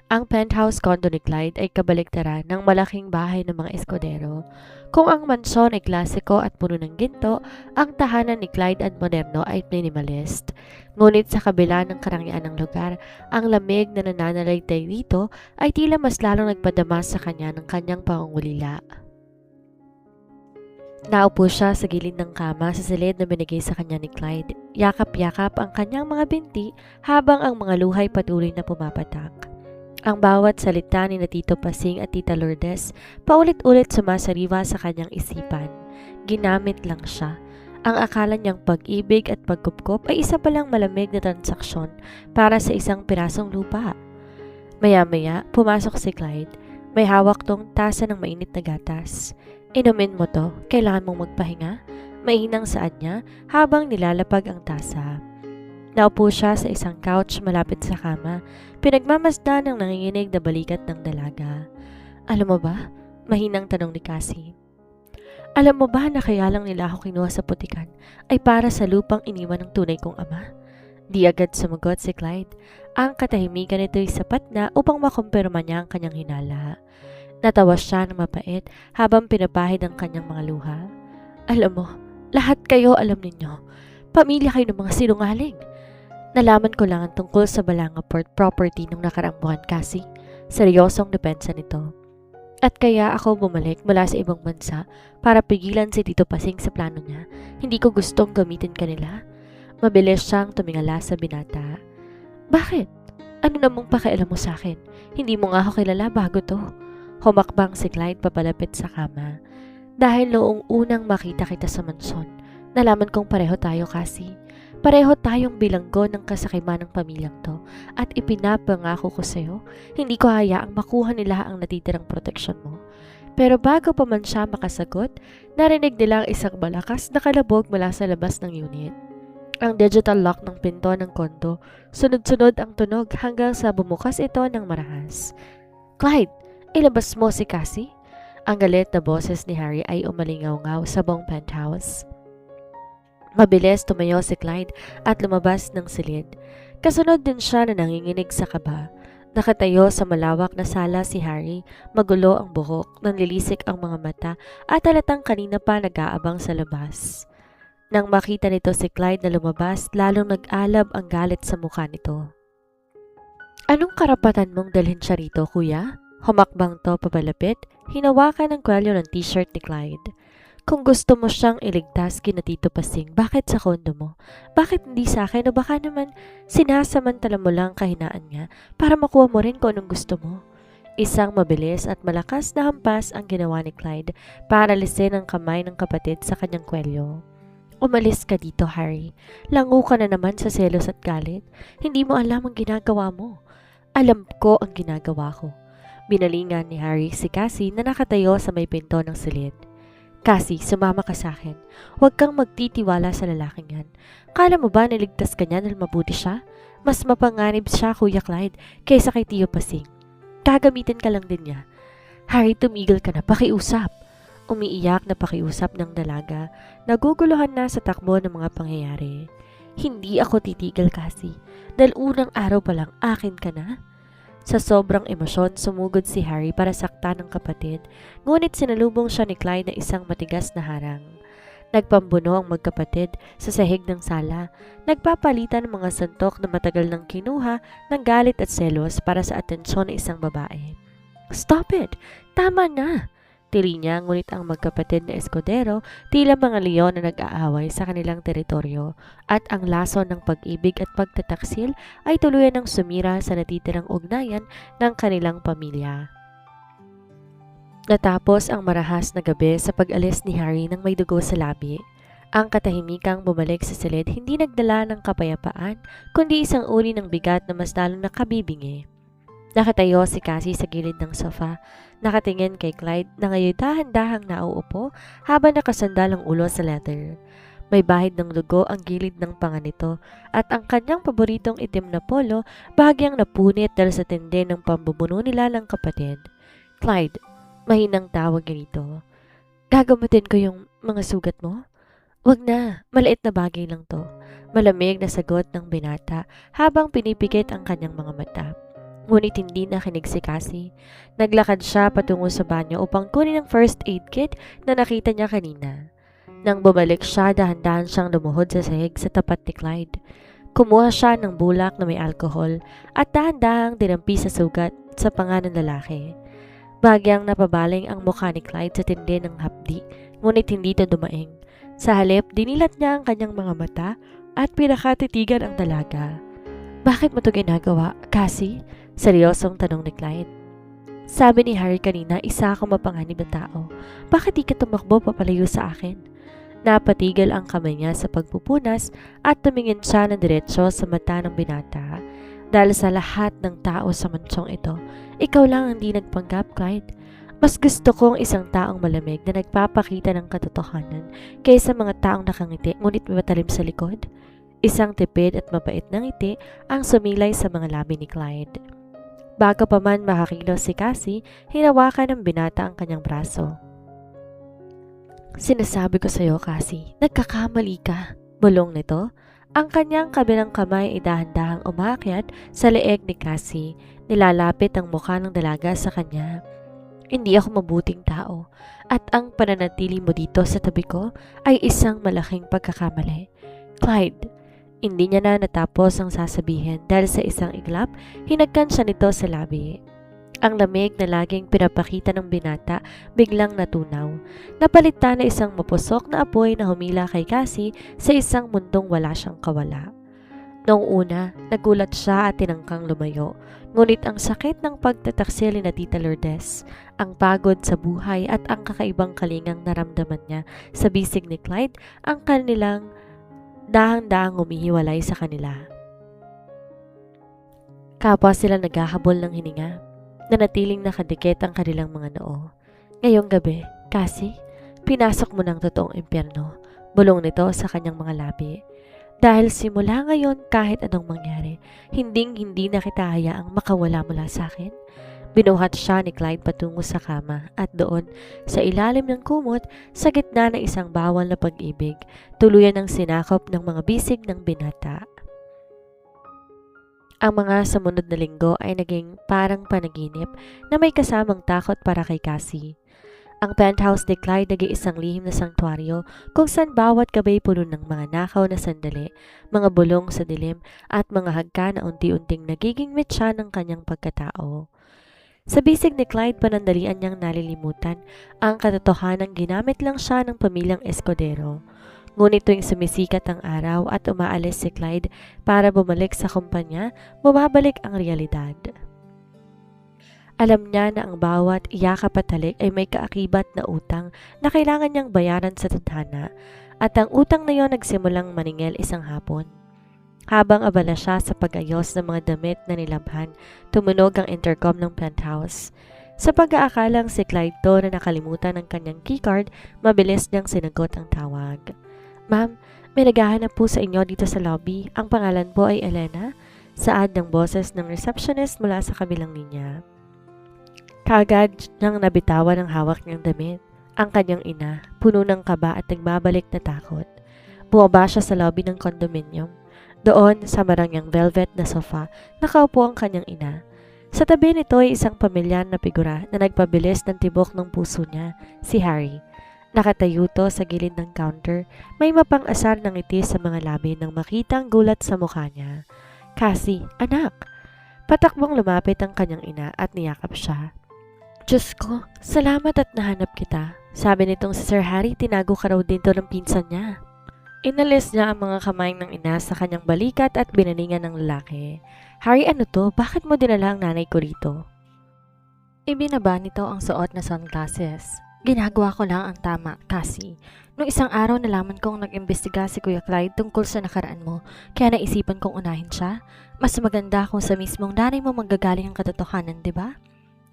Speaker 1: ang penthouse condo ni Clyde ay kabaligtaran ng malaking bahay ng mga eskodero. Kung ang mansyon ay klasiko at puno ng ginto, ang tahanan ni Clyde at moderno ay minimalist. Ngunit sa kabila ng karangyaan ng lugar, ang lamig na nananalaytay dito ay tila mas lalong nagpadama sa kanya ng kanyang pangungulila. Naupo siya sa gilid ng kama sa silid na binigay sa kanya ni Clyde. Yakap-yakap ang kanyang mga binti habang ang mga luhay patuloy na pumapatak. Ang bawat salita ni na Tito Pasing at Tita Lourdes paulit-ulit sumasariwa sa kanyang isipan. Ginamit lang siya. Ang akala niyang pag-ibig at pagkupkop ay isa palang malamig na transaksyon para sa isang pirasong lupa. Maya-maya, pumasok si Clyde. May hawak tong tasa ng mainit na gatas. Inumin mo to, kailangan mong magpahinga. Mainang saad niya habang nilalapag ang tasa. Naupo siya sa isang couch malapit sa kama, pinagmamasdan ng nanginginig na balikat ng dalaga. Alam mo ba? Mahinang tanong ni Cassie. Alam mo ba na kaya lang nila ako kinuha sa putikan ay para sa lupang iniwan ng tunay kong ama? Di agad sumagot si Clyde. Ang katahimikan nito ay sapat na upang makumpirma niya ang kanyang hinala. Natawa siya ng mapait habang pinapahid ang kanyang mga luha. Alam mo, lahat kayo alam ninyo. Pamilya kayo ng mga sinungaling. Nalaman ko lang ang tungkol sa Balanga Port property nung nakaraang buwan, Cassie. Seryosong depensa nito. At kaya ako bumalik mula sa ibang bansa para pigilan si Tito Pasing sa plano niya. Hindi ko gustong gamitin kanila. Mabilis siyang tumingala sa binata. Bakit? Ano namang pakialam mo sa akin? Hindi mo nga ako kilala bago to. Humakbang si Clyde papalapit sa kama. Dahil noong unang makita kita sa mansyon, nalaman kong pareho tayo, Cassie. Pareho tayong bilanggo ng kasakiman ng pamilyang to at ipinapangako ko sa'yo, hindi ko hayaang makuha nila ang natitirang proteksyon mo. Pero bago pa man siya makasagot, narinig nila ang isang malakas na kalabog mula sa labas ng unit. Ang digital lock ng pinto ng kondo, sunod-sunod ang tunog hanggang sa bumukas ito ng marahas. Clyde, ilabas mo si Cassie? Ang galit na boses ni Harry ay umalingaw-ngaw sa buong penthouse. Mabilis tumayo si Clyde at lumabas ng silid. Kasunod din siya na nanginginig sa kaba. Nakatayo sa malawak na sala si Harry, magulo ang buhok, nanlilisik ang mga mata at halatang kanina pa nag-aabang sa labas. Nang makita nito si Clyde na lumabas, lalong nag-alab ang galit sa mukha nito. Anong karapatan mong dalhin siya rito, kuya? Humakbang to papalapit, hinawakan ng kwelyo ng t-shirt ni Clyde. Kung gusto mo siyang iligtas kina Tito Pasing, bakit sa kondo mo? Bakit hindi sa akin o baka naman sinasamantala mo lang kahinaan niya para makuha mo rin kung anong gusto mo? Isang mabilis at malakas na hampas ang ginawa ni Clyde para alisin ang kamay ng kapatid sa kanyang kwelyo. Umalis ka dito, Harry. Lango ka na naman sa selos at galit. Hindi mo alam ang ginagawa mo. Alam ko ang ginagawa ko. Binalingan ni Harry si Cassie na nakatayo sa may pinto ng silid. Cassie, sumama ka sa akin. Huwag kang magtitiwala sa lalaking yan. Kala mo ba niligtas ka niya dahil mabuti siya? Mas mapanganib siya, Kuya Clyde, kaysa kay Tio Pasing. Gagamitin ka lang din niya. Harry, tumigil ka na, pakiusap. Umiiyak na pakiusap ng dalaga. Naguguluhan na sa takbo ng mga pangyayari. Hindi ako titigil, Cassie. Dahil unang araw pa lang, akin ka na. Sa sobrang emosyon, sumugod si Harry para saktan ng kapatid, ngunit sinalubong siya ni Clyde na isang matigas na harang. Nagpambuno ang magkapatid sa sahig ng sala, nagpapalitan ng mga santok na matagal nang kinuha ng galit at selos para sa atensyon ng isang babae. Stop it! Tama na! Tili niya, ngunit ang magkapatid na Escudero tila mga leon na nag-aaway sa kanilang teritoryo at ang laso ng pag-ibig at pagtataksil ay tuluyan ng sumira sa natitirang ugnayan ng kanilang pamilya. Natapos ang marahas na gabi sa pag-alis ni Harry nang may dugo sa labi. Ang katahimikang bumalik sa silid hindi nagdala ng kapayapaan kundi isang uri ng bigat na mas lalong nakabibingi. Nakatayo si Cassie sa gilid ng sofa, nakatingin kay Clyde na ngayon dahan-dahang nauupo habang nakasandal ang ulo sa leather. May bahid ng dugo ang gilid ng panga nito at ang kanyang paboritong itim na polo bahagyang napunit dahil sa tindi ng pambubuno nila ng kapatid. Clyde, mahinang tawag ganito. Gagamatin ko yung mga sugat mo? Wag na, maliit na bagay lang to. Malamig na sagot ng binata habang pinipikit ang kanyang mga mata. Ngunit hindi nakinig si Cassie. Naglakad siya patungo sa banyo upang kunin ang first aid kit na nakita niya kanina. Nang bumalik siya, dahan-dahan siyang lumuhod sa sahig sa tapat ni Clyde. Kumuha siya ng bulak na may alkohol at dahan-dahang dinampi sa sugat sa panga ng lalaki. Bagyang napabaling ang mukha ni Clyde sa tindi ng hapdi, ngunit hindi ito dumaing. Sa halip, dinilat niya ang kanyang mga mata at pinakatitigan ang dalaga. Bakit mo ito ginagawa, Cassie? Seryosong tanong ni Clyde. Sabi ni Harry kanina, isa akong mapanganib na tao. Bakit di ka tumakbo papalayo sa akin? Napatigil ang kamay niya sa pagpupunas at tumingin siya ng diretsyo sa mata ng binata. Dahil sa lahat ng tao sa mansyong ito, ikaw lang ang di nagpanggap, Clyde. Mas gusto kong isang taong malamig na nagpapakita ng katotohanan kaysa mga taong nakangiti ngunit matalim sa likod. Isang tipid at mabait na ngiti ang sumilay sa mga labi ni Clyde. Bago pa man makakilos si Cassie, hinawakan ng binata ang kanyang braso. Sinasabi ko sa iyo, Cassie, nagkakamali ka. Bulong nito. Ang kanyang kabilang kamay ay dahan-dahang umakyat sa leeg ni Cassie. Nilalapit ang mukha ng dalaga sa kanya. Hindi ako mabuting tao at ang pananatili mo dito sa tabi ko ay isang malaking pagkakamali. Clyde, hindi niya na natapos ang sasabihin dahil sa isang iglap, hinagkan siya nito sa labi. Ang lamig na laging pinapakita ng binata biglang natunaw. Napalitan na isang mapusok na apoy na humila kay Cassie sa isang mundong wala siyang kawala. Noong una, nagulat siya at tinangkang lumayo. Ngunit ang sakit ng pagtataksil ni Tita Lourdes, ang pagod sa buhay at ang kakaibang kalingang naramdaman niya sa bisig ni Clyde ang kanilang dahang-dahang humihiwalay sa kanila. Kapwa sila naghahabol ng hininga, nanatiling nakadikit ang kanilang mga noo. Ngayong gabi, Cassie, pinasok mo ng totoong impyerno, bulong nito sa kanyang mga labi. Dahil simula ngayon kahit anong mangyari, hindi na kita hayaang makawala mula sa akin. Binuhat siya ni Clyde patungo sa kama at doon, sa ilalim ng kumot, sa gitna ng isang bawal na pag-ibig, tuluyan ng sinakop ng mga bisig ng binata. Ang mga sumunod na linggo ay naging parang panaginip na may kasamang takot para kay Cassie. Ang penthouse ni Clyde naging isang lihim na sanktuaryo kung saan bawat gabi puno ng mga nakaw na sandali, mga bulong sa dilim at mga hagka na unti-unting nagiging mitsa ng kanyang pagkatao. Sa bisig ni Clyde, panandalian niyang nalilimutan ang katotohanang ginamit lang siya ng pamilyang Escudero. Ngunit tuwing sumisikat ang araw at umaalis si Clyde para bumalik sa kumpanya, bumabalik ang realidad. Alam niya na ang bawat yakap at halik ay may kaakibat na utang na kailangan niyang bayaran sa tadhana at ang utang na yon nagsimulang maningil isang hapon. Habang abala siya sa pag-ayos ng mga damit na nilabhan, tumunog ang intercom ng penthouse. Sa pag-aakalang si Clyde to na nakalimutan ng kanyang keycard, mabilis niyang sinagot ang tawag. Ma'am, may naghahanap po sa inyo dito sa lobby. Ang pangalan po ay Elena. Saad ng boses ng receptionist mula sa kabilang linya. Kaagad niyang nabitawan ang hawak niyang damit. Ang kanyang ina, puno ng kaba at nagbabalik na takot. Bumaba siya sa lobby ng condominium. Doon, sa marangyang velvet na sofa, nakaupo ang kanyang ina. Sa tabi nito ay isang pamilyar na figura na nagpabilis ng tibok ng puso niya, si Harry. Nakatayo to sa gilid ng counter, may mapang-asar ng ngiti sa mga labi nang makitang gulat sa mukha niya. Cassie, anak! Patakbong lumapit ang kanyang ina at niyakap siya. Diyos ko, salamat at nahanap kita. Sabi nitong si Sir Harry, tinago ka raw din to ng pinsan niya. Inalis niya ang mga kamay ng ina sa kanyang balikat at binalingan ng lalaki. Harry, ano to? Bakit mo dinala ang nanay ko rito? Ibinaba nito ang suot na sunglasses. Ginagawa ko lang ang tama, Cassie. Noong isang araw nalaman kong nag-imbestiga si Kuya Clyde tungkol sa nakaraan mo, kaya naisipan kong unahin siya. Mas maganda kung sa mismong nanay mo manggagaling ang katotohanan, di ba?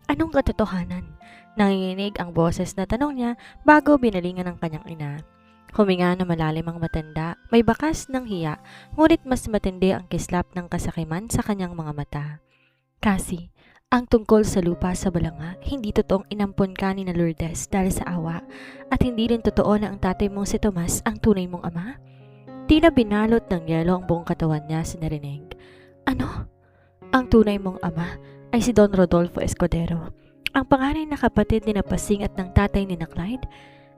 Speaker 1: Anong katotohanan? Nanginginig ang boses na tanong niya bago binalingan ng kanyang ina. Huminga na malalim ang matanda, may bakas ng hiya, ngunit mas matindi ang kislap ng kasakiman sa kanyang mga mata. Cassie, ang tungkol sa lupa sa Balanga, hindi totoong inampon ka ni na Lourdes dahil sa awa, at hindi rin totoo na ang tatay mong si Tomas ang tunay mong ama? Tila binalot ng yelo ang buong katawan niya sa narinig. Ano? Ang tunay mong ama ay si Don Rodolfo Escudero, ang panganay na kapatid ni Pasing at ng tatay ni na Clyde.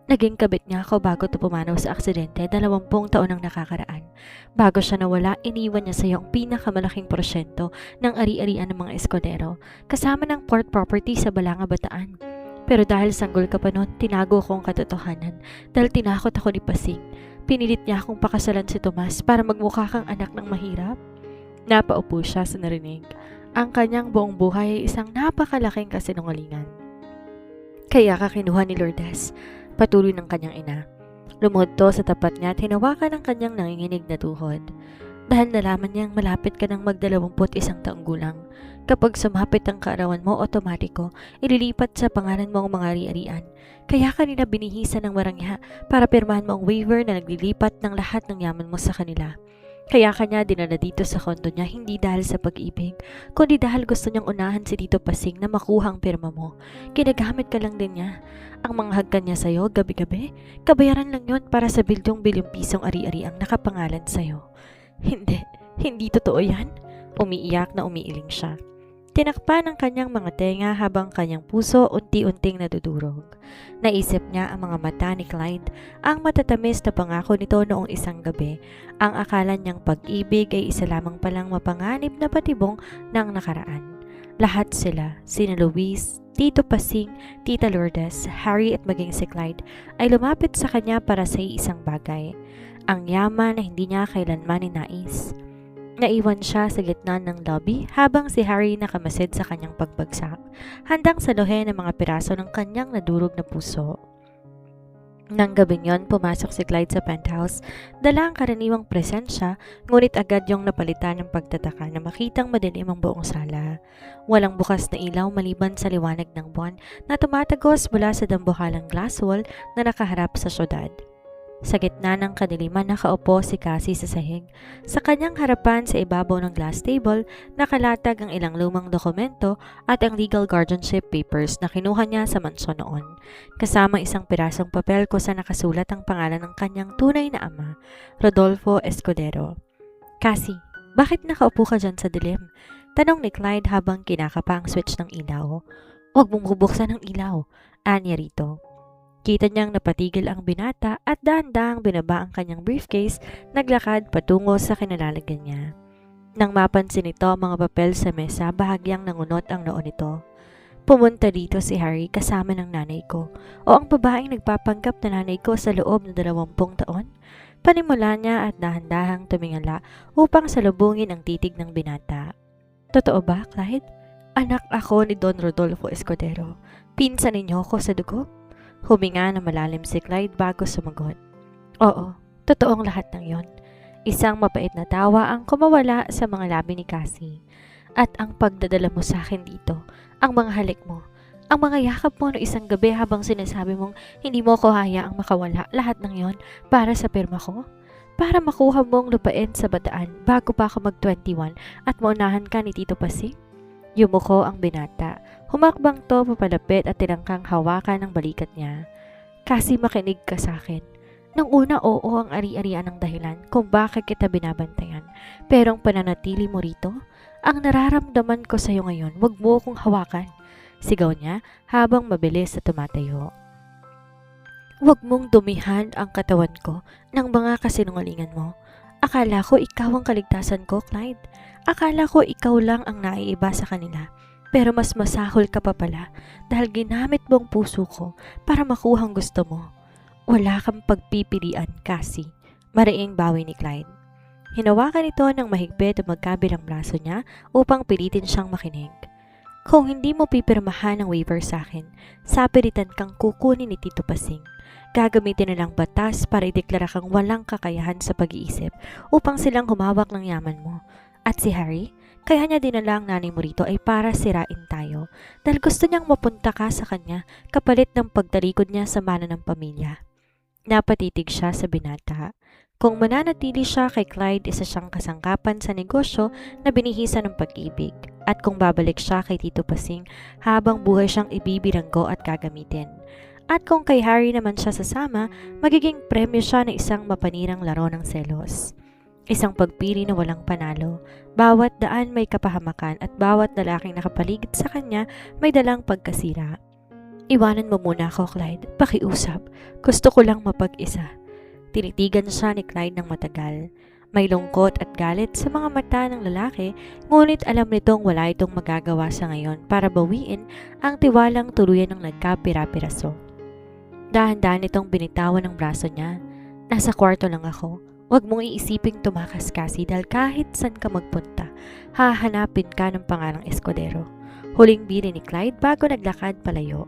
Speaker 1: Naging kabit niya ako bago to pumanaw sa aksidente 20 taon ang nakakaraan. Bago siya nawala, iniwan niya sa iyo ang pinakamalaking porsyento ng ari-arian ng mga Escudero, kasama ng port property sa Balanga, Bataan. Pero dahil sanggol ka pa noon, tinago ko ang katotohanan dahil tinakot ako ni Pasing. Pinilit niya akong pakasalan si Tomas para magmukha kang anak ng mahirap. Napaupo siya sa narinig. Ang kanyang buong buhay ay isang napakalaking kasinungalingan. Kaya ka kinuha ni Lourdes, patuloy ng kanyang ina. Lumuhod to sa tapat niya at hinawakan ang kanyang nanginginig na tuhod. Dahil nalaman niyang malapit ka ng mag-21 taong gulang. Kapag sumapit ang kaarawan mo, otomatiko, ililipat sa pangalan mo ang mga ari-arian. Kaya kanila binihisan ng marangya para pirmahan mo ang waiver na naglilipat ng lahat ng yaman mo sa kanila. Kaya kanya dinala dito sa kondo niya hindi dahil sa pag-ibig, kundi dahil gusto niyang unahan si Tito Pasing na makuha ang pirma mo. Ginagamit ka lang din niya. Ang mga hagkan niya sa'yo gabi-gabi, kabayaran lang yon para sa bilyong-bilyong pisong ari-ari ang nakapangalan sa'yo. Hindi totoo yan. Umiiyak na umiiling siya. Tinakpan ang kanyang mga tenga habang kanyang puso unti-unting nadudurog. Naisip niya ang mga mata ni Clyde, ang matatamis na pangako nito noong isang gabi. Ang akala niyang pag-ibig ay isa lamang palang mapanganib na patibong ng nakaraan. Lahat sila, sina Luis, Tito Pasing, Tita Lourdes, Harry at maging si Clyde, ay lumapit sa kanya para sa isang bagay. Ang yaman na hindi niya kailanman ninais. Naiwan siya sa gitna ng lobby habang si Harry nakamasid sa kanyang pagbagsak, handang saluhin ang mga piraso ng kanyang nadurog na puso. Nang gabing yon, pumasok si Clyde sa penthouse, dala ang karaniwang presensya, ngunit agad yung napalitan ng pagtataka na makitang madilim ang buong sala. Walang bukas na ilaw maliban sa liwanag ng buwan na tumatagos mula sa dambuhalang glass wall na nakaharap sa syudad. Sa gitna ng kadiliman nakaupo si Cassie sa sahig. Sa kanyang harapan sa ibabaw ng glass table, nakalatag ang ilang lumang dokumento at ang legal guardianship papers na kinuha niya sa mansyon noon. Kasama isang pirasong papel kung saan nakasulat ang pangalan ng kanyang tunay na ama, Rodolfo Escudero. Cassie, bakit nakaupo ka dyan sa dilim? Tanong ni Clyde habang kinakapa ang switch ng ilaw. Huwag mong bubuksan ang ilaw, anya rito. Kita niyang napatigil ang binata at dahan-dahang binaba ang kanyang briefcase, naglakad patungo sa kinalalagyan niya. Nang mapansin nito ang mga papel sa mesa, bahagyang nangunot ang noo nito. Pumunta dito si Harry kasama ng nanay ko, o ang babaeng nagpapanggap na nanay ko sa loob ng 20 taon. Panimula niya at dahan-dahang tumingala upang salubungin ang titig ng binata. Totoo ba, Clyde? Anak ako ni Don Rodolfo Escudero. Pinsan ninyo ko sa dugo? Huminga na malalim si Clyde bago sumagot. Oo, totoong lahat ng yon. Isang mapait na tawa ang kumawala sa mga labi ni Cassie. At ang pagdadala mo sa akin dito, ang mga halik mo, Ang mga yakap mo no isang gabi habang sinasabi mong hindi mo ko hayaang makawala lahat ng yon para sa pirma ko? Para makuha mong lupain sa bataan bago pa ako mag-21 at maunahan ka ni Tito Pasing? Yumuko ang binata. Humakbang to papalapit at tinangkang hawakan ng balikat niya. Kasi makinig ka sa akin. Nung una, oo ang ari-arian ng dahilan kung bakit kita binabantayan. Pero ang pananatili mo rito, ang nararamdaman ko sa'yo ngayon, wag mo akong hawakan. Sigaw niya habang mabilis na tumatayo. Huwag mong dumihan ang katawan ko ng mga kasinungalingan mo. Akala ko ikaw ang kaligtasan ko, Clyde. Akala ko ikaw lang ang naiiba sa kanila. Pero mas masahol ka pa pala dahil ginamit mo ang puso ko para makuha ang gusto mo. Wala kang pagpipilian, Cassie. Mariing bawi ni Clyde. Hinawakan ito ng mahigpit ang magkabilang braso niya upang pilitin siyang makinig. Kung hindi mo pipirmahan ang waiver sa akin, sapilitan kang kukunin ni Tito Pasing. Gagamitin na lang batas para ideklara kang walang kakayahan sa pag-iisip upang silang humawak ng yaman mo. At si Harry, kaya niya dinala ang nanay mo rito ay para sirain tayo dahil gusto niyang mapunta ka sa kanya kapalit ng pagtalikod niya sa mana ng pamilya. Napatitig siya sa binata. Kung mananatili siya kay Clyde, isa siyang kasangkapan sa negosyo na binihisa ng pag-ibig. At kung babalik siya kay Tito Pasing, habang buhay siyang ibibilanggo at gagamitin. At kung kay Harry naman siya sasama, magiging premyo siya ng isang mapanirang laro ng selos. Isang pagpili na walang panalo. Bawat daan may kapahamakan at bawat lalaking nakapaligid sa kanya may dalang pagkasira. Iwanan mo muna ako, Clyde. Pakiusap. Gusto ko lang mapag-isa. Tinitigan siya ni Clyde ng matagal. May lungkot at galit sa mga mata ng lalaki, ngunit alam nitong wala itong magagawa sa ngayon para bawiin ang tiwalang tuluyan ng nagkapira-piraso. Dahan-dahan itong binitawan ng braso niya. Nasa kwarto lang ako. Huwag mong iisiping tumakas, Cassie, dahil kahit saan ka magpunta, hahanapin ka ng pangalang Escudero. Huling bili ni Clyde bago naglakad palayo.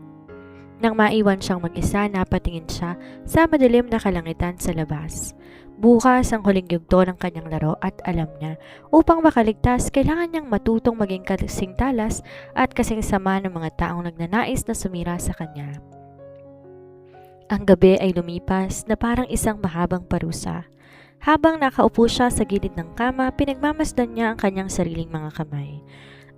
Speaker 1: Nang maiwan siyang mag-isa, napatingin siya sa madilim na kalangitan sa labas. Bukas ang huling yugto ng kanyang laro at alam niya, upang makaligtas, kailangan niyang matutong maging kasing talas at kasing sama ng mga taong nagnanais na sumira sa kanya. Ang gabi ay lumipas na parang isang mahabang parusa. Habang nakaupo siya sa gilid ng kama, pinagmamasdan niya ang kanyang sariling mga kamay.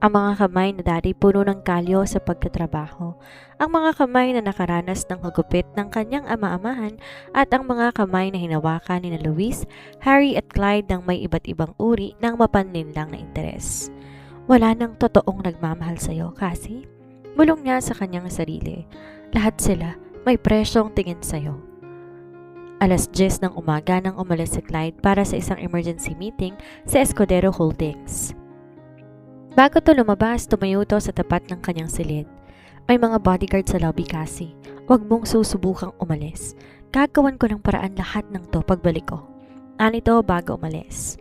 Speaker 1: Ang mga kamay na dati puno ng kalyo sa pagtatrabaho, ang mga kamay na nakaranas ng hagupit ng kanyang ama-amahan at ang mga kamay na hinawakan ni Louise, Harry at Clyde ng may iba't ibang uri ng mapanlinlang na interes. Wala nang totoong nagmamahal sa'yo, Cassie. Bulong niya sa kanyang sarili. Lahat sila may presyong tingin sa'yo. 10:00 ng umaga nang umalis si Clyde para sa isang emergency meeting sa Escudero Holdings. Bago to lumabas, tumayo to sa tapat ng kanyang silid. May mga bodyguard sa lobby, Cassie. Huwag mong susubukang umalis. Gagawan ko ng paraan lahat ng to pagbalik ko. Anito bago umalis.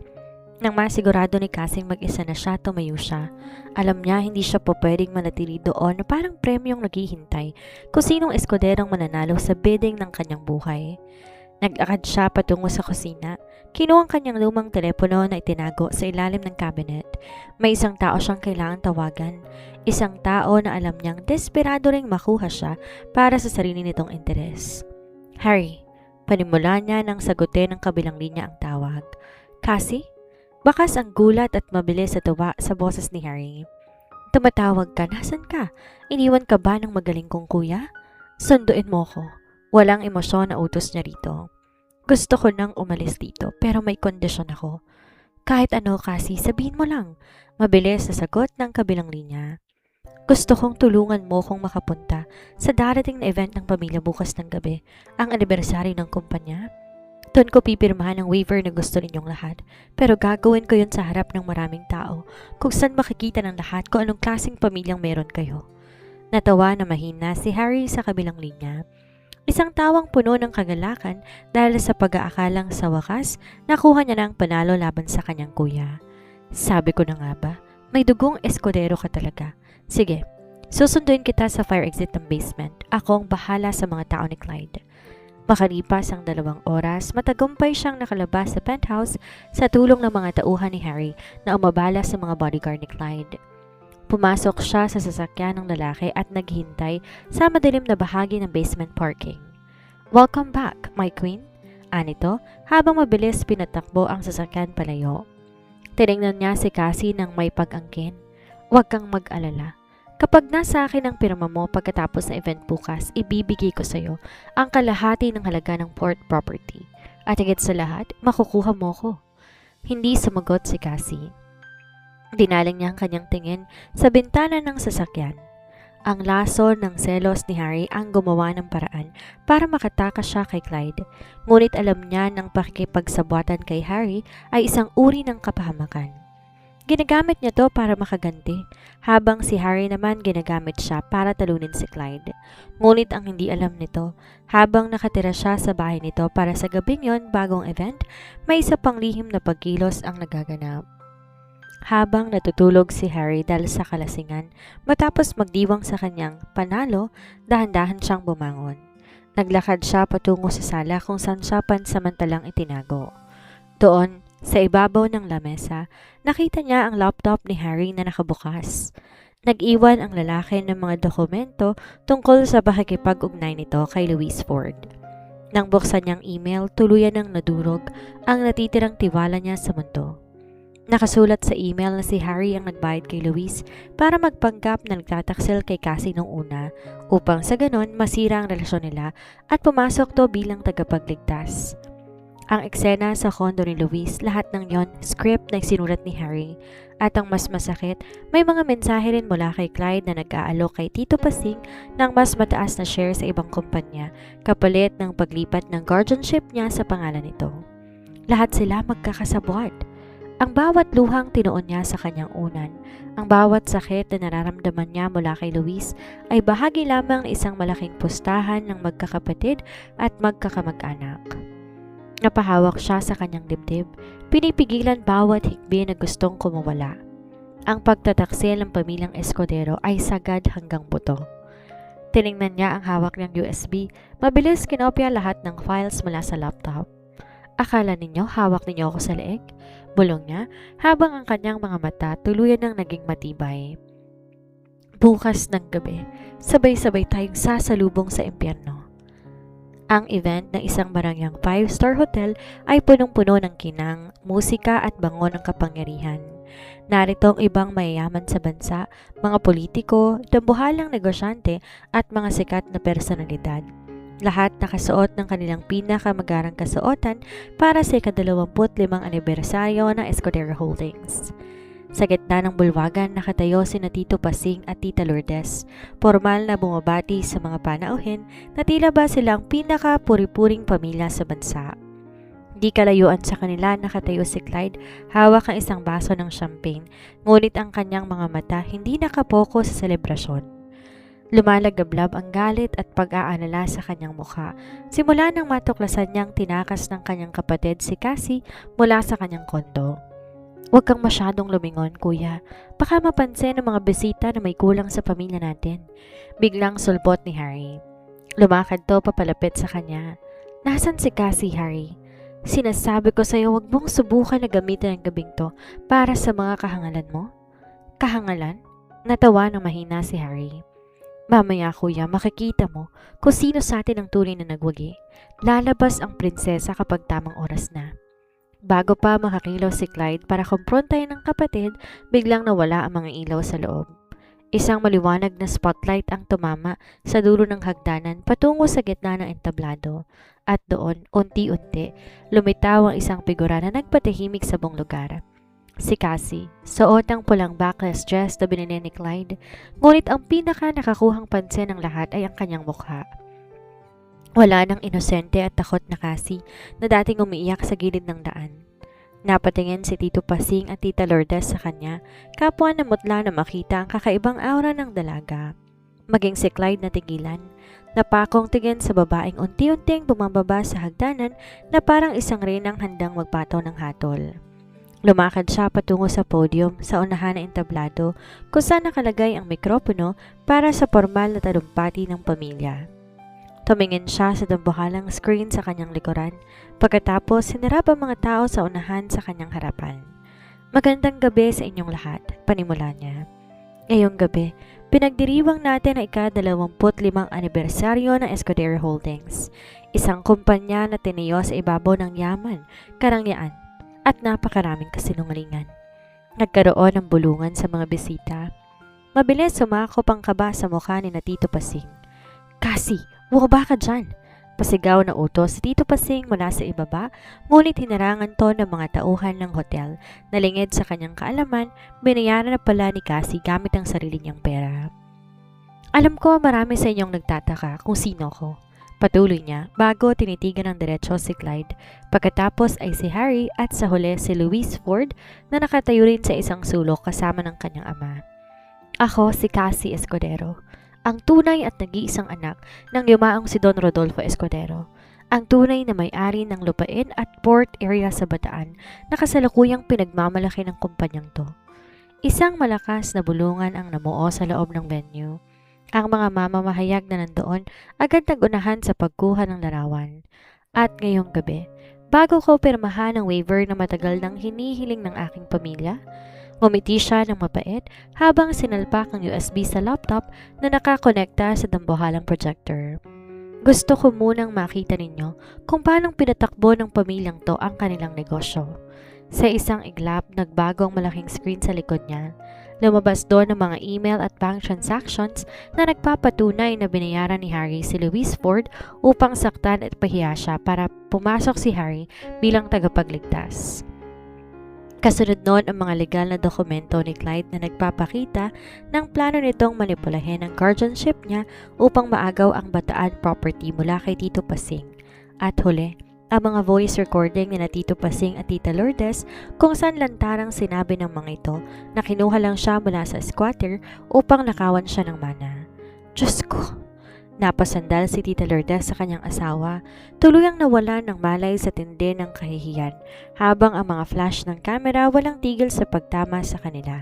Speaker 1: Nang masigurado ni Cassie mag-isa na siya, tumayo siya. Alam niya hindi siya po pwedeng manatili doon na parang premyong naghihintay kung sinong eskuderong mananalo sa bidding ng kanyang buhay. Naglakad siya patungo sa kusina. Kinuha ang kanyang lumang telepono na itinago sa ilalim ng cabinet. May isang tao siyang kailangan tawagan. Isang tao na alam niyang desperado ring makuha siya para sa sarili nitong interes. Harry, panimula niya nang sagutin ng kabilang linya ang tawag. Cassie? Bakas ang gulat at mabilis sa tuwa sa boses ni Harry. Tumatawag ka, nasan ka? Iniwan ka ba ng magaling kong kuya? Sunduin mo ko. Walang emosyon na utos niya rito. Gusto ko nang umalis dito pero may kondisyon ako. Kahit ano, Cassie, sabihin mo lang. Mabilis sa sagot ng kabilang linya. Gusto kong tulungan mo kung makapunta sa darating na event ng pamilya bukas ng gabi, ang anibersaryo ng kumpanya. Doon ko pipirmahan ang waiver na gusto ninyong lahat, pero gagawin ko yun sa harap ng maraming tao kung saan makikita ng lahat kung anong klaseng pamilyang meron kayo. Natawa na mahina si Harry sa kabilang linya. Isang tawang puno ng kagalakan dahil sa pag-aakalang sa wakas, nakuha niya ng panalo laban sa kanyang kuya. Sabi ko na nga ba, may dugong eskodero ka talaga. Sige, susunduin kita sa fire exit ng basement. Ako ang bahala sa mga tao ni Clyde. Makalipas ang 2 oras, matagumpay siyang nakalabas sa penthouse sa tulong ng mga tauhan ni Harry na umabala sa mga bodyguard ni Clyde. Pumasok siya sa sasakyan ng lalaki at naghintay sa madilim na bahagi ng basement parking. "Welcome back, my queen," anito habang mabilis pinatakbo ang sasakyan palayo. Tinignan niya si Cassie ng may pag-angkin. "Huwag kang mag-alala. Kapag nasa akin ang pirma mo pagkatapos ng event bukas, ibibigay ko sa'yo ang kalahati ng halaga ng port property. At higit sa lahat, makukuha mo ko." Hindi sumagot si Cassie. Dinaling niya ang kanyang tingin sa bintana ng sasakyan. Ang laso ng selos ni Harry ang gumawa ng paraan para makatakas siya kay Clyde. Ngunit alam niya ng pakikipagsabuatan kay Harry ay isang uri ng kapahamakan. Ginagamit niya to para makaganti, habang si Harry naman ginagamit siya para talunin si Clyde. Ngunit ang hindi alam nito, habang nakatira siya sa bahay nito para sa gabing yon bagong event, may isa pang lihim na pagkilos ang nagaganap. Habang natutulog si Harry dahil sa kalasingan, matapos magdiwang sa kanyang panalo, dahan-dahan siyang bumangon. Naglakad siya patungo sa sala kung saan siya pansamantalang itinago. Doon, sa ibabaw ng lamesa, nakita niya ang laptop ni Harry na nakabukas. Nag-iwan ang lalaki ng mga dokumento tungkol sa pakikipag-ugnay nito kay Louise Ford. Nang buksan niyang email, tuluyan ng nadurog ang natitirang tiwala niya sa mundo. Nakasulat sa email na si Harry ang nagbayad kay Louise para magpanggap na nagtataksil kay Cassie nung una upang sa ganon masira ang relasyon nila at pumasok to bilang tagapagligtas. Ang eksena sa kondo ni Louise, lahat ng yon script na sinulat ni Harry. At ang mas masakit, may mga mensahe rin mula kay Clyde na nag-aalok kay Tito Pasing ng mas mataas na share sa ibang kumpanya kapalit ng paglipat ng guardianship niya sa pangalan nito. Lahat sila magkakasabwat. Ang bawat luhang tinuon niya sa kanyang unan, ang bawat sakit na nararamdaman niya mula kay Louise ay bahagi lamang ng isang malaking pustahan ng magkakapatid at magkakamag-anak. Napahawak siya sa kanyang dibdib, pinipigilan bawat hikbi na gustong kumawala. Ang pagtataksil ng pamilyang Escudero ay sagad hanggang buto. Tiningnan niya ang hawak ng USB, mabilis kinopya lahat ng files mula sa laptop. "Akala ninyo hawak ninyo ako sa leeg?" bulong niya habang ang kanyang mga mata tuluyan ng naging matibay. "Bukas ng gabi, sabay-sabay tayong sasalubong sa impyerno." Ang event ng isang barangyang 5-star hotel ay punong-puno ng kinang, musika at bango ng kapangyarihan. Narito ang ibang mayayaman sa bansa, mga politiko, dambuhalang negosyante at mga sikat na personalidad. Lahat nakasuot ng kanilang pinakamagarang kasuotan para sa ika-25 anibersaryo ng Escudero Holdings. Sa gitna ng bulwagan, nakatayo sina Tito Pasing at Tita Lourdes, formal na bumabati sa mga panauhin na tila ba silang pinaka-puri-puring pamilya sa bansa. Di kalayuan sa kanila nakatayo si Clyde, hawak ang isang baso ng champagne, ngunit ang kanyang mga mata hindi nakapokus sa selebrasyon. Lumalagablab ang galit at pag-aalala sa kanyang mukha, simula nang matuklasan niyang tinakas ng kanyang kapatid si Cassie mula sa kanyang kondo. "Huwag kang masyadong lumingon, kuya. Baka mapansin ng mga bisita na may kulang sa pamilya natin," biglang sulbot ni Harry. Lumakad to papalapit sa kanya. "Nasaan si Cassie, Harry? Sinasabi ko sa'yo huwag mong subukan na gamitin ang gabing to para sa mga kahangalan mo." "Kahangalan?" Natawa ng mahina si Harry. "Mamaya kuya, makikita mo kung sino sa atin ang tunay na nagwagi. Lalabas ang prinsesa kapag tamang oras na." Bago pa makakilos si Clyde para kumprontahin ng kapatid, biglang nawala ang mga ilaw sa loob. Isang maliwanag na spotlight ang tumama sa dulo ng hagdanan patungo sa gitna ng entablado. At doon, unti-unti, lumitaw ang isang figura na nagpatahimik sa buong lugar. Si Cassie, suot ang pulang backless dress na binili ni Clyde, ngunit ang pinaka nakakuhang pansin ng lahat ay ang kanyang mukha. Wala nang inosente at takot na Cassie na dating umiiyak sa gilid ng daan. Napatingin si Tito Pasing at Tita Lourdes sa kanya, kapwa na mutla na makita ang kakaibang aura ng dalaga. Maging si Clyde natigilan, napakong tingin sa babaeng unti-unting bumababa sa hagdanan na parang isang renang handang magpataw ng hatol. Lumakad siya patungo sa podium sa unahan ng entablado kung saan nakalagay ang mikropono para sa formal na talumpati ng pamilya. Tumingin siya sa dambuhalang screen sa kanyang likuran, pagkatapos sinarap ang mga tao sa unahan sa kanyang harapan. "Magandang gabi sa inyong lahat," panimula niya. Ngayong gabi, pinagdiriwang natin ang ika-25 anibersaryo ng Escudero Holdings, isang kumpanya na tiniyo sa ibabaw ng yaman, karangyaan, at napakaraming kasinungalingan. Nagkaroon ng bulungan sa mga bisita. Mabilis sumakop ang kaba sa mukha ni na Tito Pasing. "Kasi, bumaba ka dyan!" Pasigaw na utos si Tito Pasing mula sa ibaba, ngunit hinarangan to ng mga tauhan ng hotel na lingid sa kanyang kaalaman, binayaran na pala ni Cassie gamit ang sarili niyang pera. "Alam ko marami sa inyong nagtataka kung sino ko," patuloy niya bago tinitigan ng diretso si Clyde. Pagkatapos ay si Harry at sa huli si Louise Ford na nakatayo rin sa isang sulok kasama ng kanyang ama. "Ako si Cassie Escudero, ang tunay at nag-iisang anak ng yumaong si Don Rodolfo Escudero, ang tunay na may-ari ng lupain at port area sa Bataan na kasalukuyang pinagmamalaki ng kumpanyang to." Isang malakas na bulungan ang namuo sa loob ng venue. Ang mga mamamahayag na nandoon agad nagunahan sa pagkuha ng larawan. At ngayong gabi, bago ko pirmahan ang waiver na matagal nang hinihiling ng aking pamilya, ngumiti siya ng mapait habang sinalpak ang USB sa laptop na nakakonekta sa dambuhalang projector. "Gusto ko munang makita ninyo kung paanong pinatakbo ng pamilyang to ang kanilang negosyo." Sa isang iglap, nagbago ang malaking screen sa likod niya. Lumabas doon ang mga email at bank transactions na nagpapatunay na binayaran ni Harry si Louise Ford upang saktan at pahiya siya para pumasok si Harry bilang tagapagligtas. Kasunod noon ang mga legal na dokumento ni Clyde na nagpapakita ng plano nitong manipulahin ang guardianship niya upang maagaw ang Bataan property mula kay Tito Pasing. At huli, ang mga voice recording ni na Tito Pasing at Tita Lourdes kung saan lantarang sinabi ng mga ito na kinuha lang siya mula sa squatter upang nakawan siya ng mana. Diyos ko! Napasandal si Tita Lourdes sa kanyang asawa, tuluyang nawalan ng malay sa tindi ng kahihiyan, habang ang mga flash ng kamera walang tigil sa pagtama sa kanila.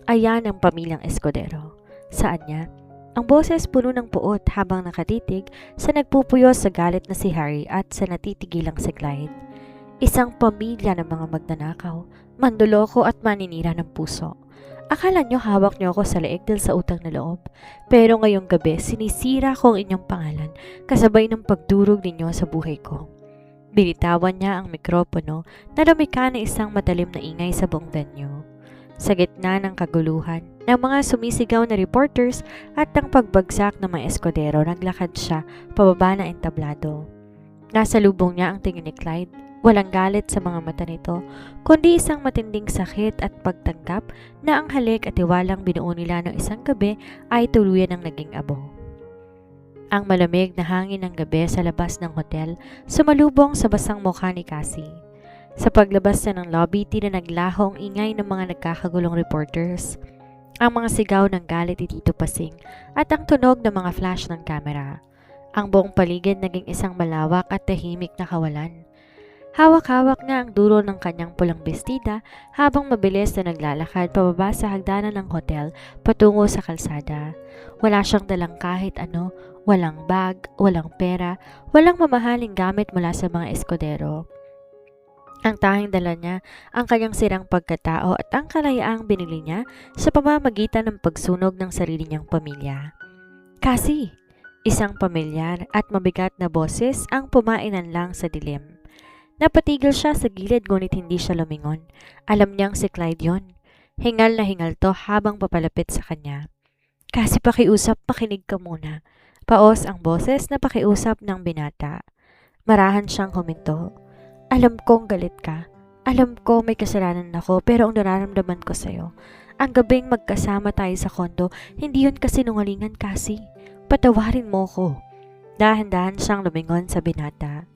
Speaker 1: Ayan ang pamilyang Escudero. Saan niya? Ang boses puno ng puot habang nakatitig sa nagpupuyos sa galit na si Harry at sa natitigilang si Clyde. Isang pamilya ng mga magnanakaw, manduloko at maninira ng puso. Akala nyo hawak nyo ako sa leeg dahil sa utang na loob, pero ngayong gabi sinisira ko ang inyong pangalan kasabay ng pagdurog ninyo sa buhay ko. Binitawan niya ang mikropono na lumika na isang matalim na ingay sa buong venue. Sa gitna ng kaguluhan ng mga sumisigaw na reporters at ng pagbagsak ng mga Escudero, naglakad siya pababa na entablado. Nasa lubong niya ang tingin ni Clyde. Walang galit sa mga mata nito, kundi isang matinding sakit at pagtanggap na ang halik at tiwalang binuo nila ng isang gabi ay tuluyan ng naging abo. Ang malamig na hangin ng gabi sa labas ng hotel sumalubong sa basang mukha ni Cassie. Sa paglabas na ng lobby, tinanaglaho ang ingay ng mga nagkakagulong reporters, ang mga sigaw ng galit ni Tito Pasing at ang tunog ng mga flash ng kamera. Ang buong paligid naging isang malawak at tahimik na kawalan. Hawak-hawak na ang dulo ng kanyang pulang bestida habang mabilis na naglalakad pababa sa hagdanan ng hotel patungo sa kalsada. Wala siyang dalang kahit ano, walang bag, walang pera, walang mamahaling gamit mula sa mga Escudero. Ang tanging dala niya ang kanyang sirang pagkatao at ang kalayaang binili niya sa pamamagitan ng pagsunog ng sarili niyang pamilya. Kasi, isang pamilyar at mabigat na boses ang pumainan lang sa dilim. Napatigil siya sa gilid ngunit hindi siya lumingon. Alam niyang si Clyde yon. Hingal na hingal to habang papalapit sa kanya. "Kasi pakiusap, makinig ka muna." Paos ang boses na pakiusap ng binata. Marahan siyang huminto. "Alam kong galit ka. Alam ko may kasalanan ako, pero ang nararamdaman ko sa'yo, ang gabing magkasama tayo sa kondo, hindi yun kasinungalingan, Cassie. Patawarin mo ko." Dahan-dahan siyang lumingon sa binata.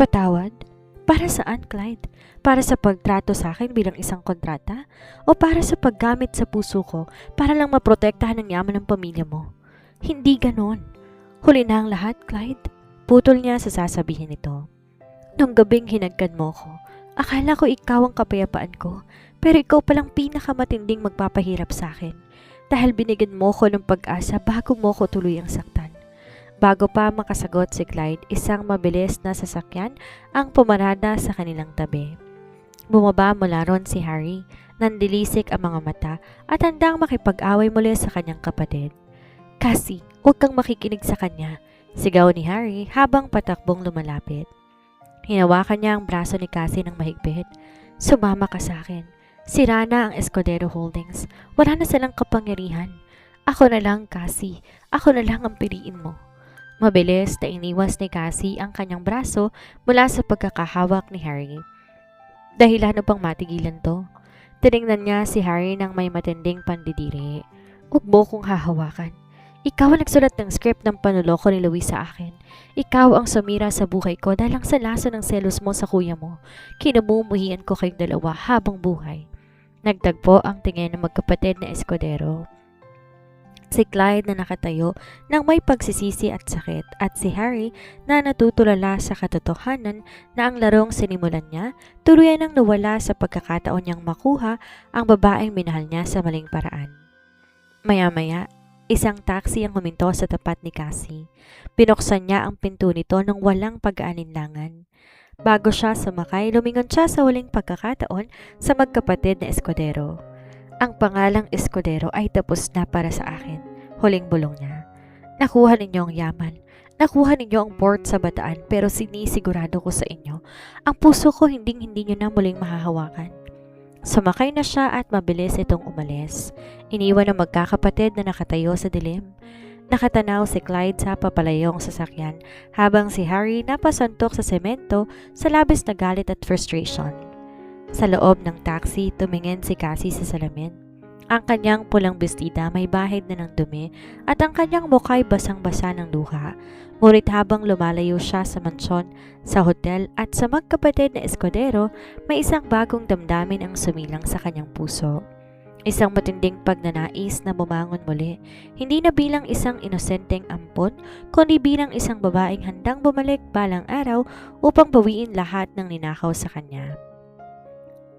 Speaker 1: "Patawad? Para saan, Clyde? Para sa pagtrato sa akin bilang isang kontrata? O para sa paggamit sa puso ko para lang maprotektahan ang yaman ng pamilya mo? Hindi ganon. Huli na ang lahat, Clyde." Putol niya sa sasabihin nito. "Nung gabing hinagkan mo ko, akala ko ikaw ang kapayapaan ko, pero ikaw palang pinakamatinding magpapahirap sa akin dahil binigyan mo ko ng pag-asa bago mo ko tuluyang saktan." Bago pa makasagot si Clyde, isang mabilis na sasakyan ang pumarada sa kanilang tabi. Bumaba mula ron si Harry, nandilisik ang mga mata at handang makipag-away muli sa kanyang kapatid. Cassie, huwag kang makikinig sa kanya, sigaw ni Harry habang patakbong lumalapit. Hinawakan niya ang braso ni Cassie ng mahigpit. Sumama ka sa akin. Sira na ang Escudero Holdings. Wala na silang kapangyarihan. Ako na lang, Cassie. Ako na lang ang piliin mo. Mabilis na iniwas ni Cassie ang kanyang braso mula sa pagkakahawak ni Harry. Dahilan upang matigilan to. Tiningnan niya si Harry ng may matinding pandidiri. Huwag mo kong hahawakan. Ikaw ang nagsulat ng script ng panuloko ni Luis sa akin. Ikaw ang sumira sa buhay ko dahil lang sa laso ng selos mo sa kuya mo. Kinamumuhian ko kayong dalawa habang buhay. Nagtagpo ang tingin ng magkapatid na Escudero. Si Clyde na nakatayo ng may pagsisisi at sakit at si Harry na natutulala sa katotohanan na ang larong sinimulan niya tuluyan nang nawala sa pagkakataon niyang makuha ang babaeng minahal niya sa maling paraan. Maya-maya, isang taxi ang huminto sa tapat ni Cassie. Binuksan niya ang pinto nito nang walang pag-aalinlangan. Bago siya sumakay, lumingon siya sa huling pagkakataon sa magkapatid na Escudero. Ang pangalang Escudero ay tapos na para sa akin. Huling bulong niya. Nakuha ninyo ang yaman. Nakuha ninyo ang port sa Bataan pero sinisigurado ko sa inyo, ang puso ko hindi nyo na muling mahahawakan. Sumakay na siya at mabilis itong umalis. Iniwan ang magkakapatid na nakatayo sa dilim. Nakatanaw si Clyde sa papalayong sasakyan habang si Harry napasuntok sa semento sa labis na galit at frustration. Sa loob ng taxi, tumingin si Cassie sa salamin. Ang kanyang pulang bestida may bahid na ng dumi at ang kanyang mukha ay basang-basa ng luha. Ngunit habang lumalayo siya sa mansyon, sa hotel at sa magkapatid na Escudero, may isang bagong damdamin ang sumilang sa kanyang puso. Isang matinding pagnanais na bumangon muli, hindi na bilang isang inosenteng ampon, kundi bilang isang babaeng handang bumalik balang araw upang bawiin lahat ng ninakaw sa kanya.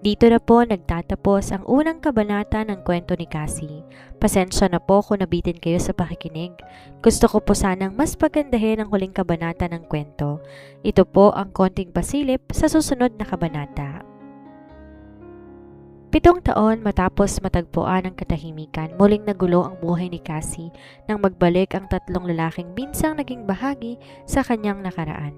Speaker 1: Dito na po nagtatapos ang unang kabanata ng kwento ni Cassie. Pasensya na po kung nabitin kayo sa pakikinig. Gusto ko po sanang mas pagandahin ang huling kabanata ng kwento. Ito po ang konting pasilip sa susunod na kabanata. 7 taon matapos matagpuan ang katahimikan, muling nagulo ang buhay ni Cassie nang magbalik ang 3 lalaking minsang naging bahagi sa kanyang nakaraan.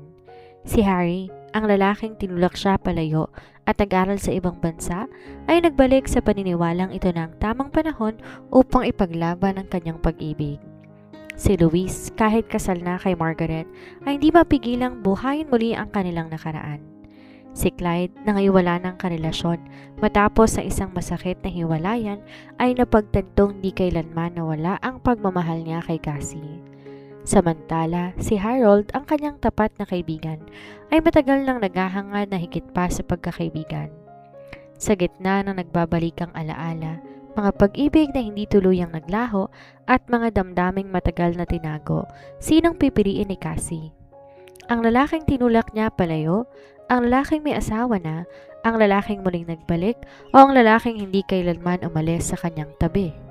Speaker 1: Si Harry, ang lalaking tinulak siya palayo at nag-aral sa ibang bansa, ay nagbalik sa paniniwalang ito na ang tamang panahon upang ipaglaban ang kanyang pag-ibig. Si Luis, kahit kasal na kay Margaret, ay hindi mapigilang buhayin muli ang kanilang nakaraan. Si Clyde, na ngayon wala ng karelasyon matapos sa isang masakit na hiwalayan, ay napagtantong di kailanman nawala ang pagmamahal niya kay Cassie. Samantala, si Harold, ang kanyang tapat na kaibigan, ay matagal nang naghahangad na higit pa sa pagkakaibigan. Sa gitna ng nagbabalikang alaala, mga pag-ibig na hindi tuluyang naglaho at mga damdaming matagal na tinago, sinong pipiliin ni Cassie? Ang lalaking tinulak niya palayo, ang lalaking may asawa na, ang lalaking muling nagbalik, o ang lalaking hindi kailanman umalis sa kanyang tabi?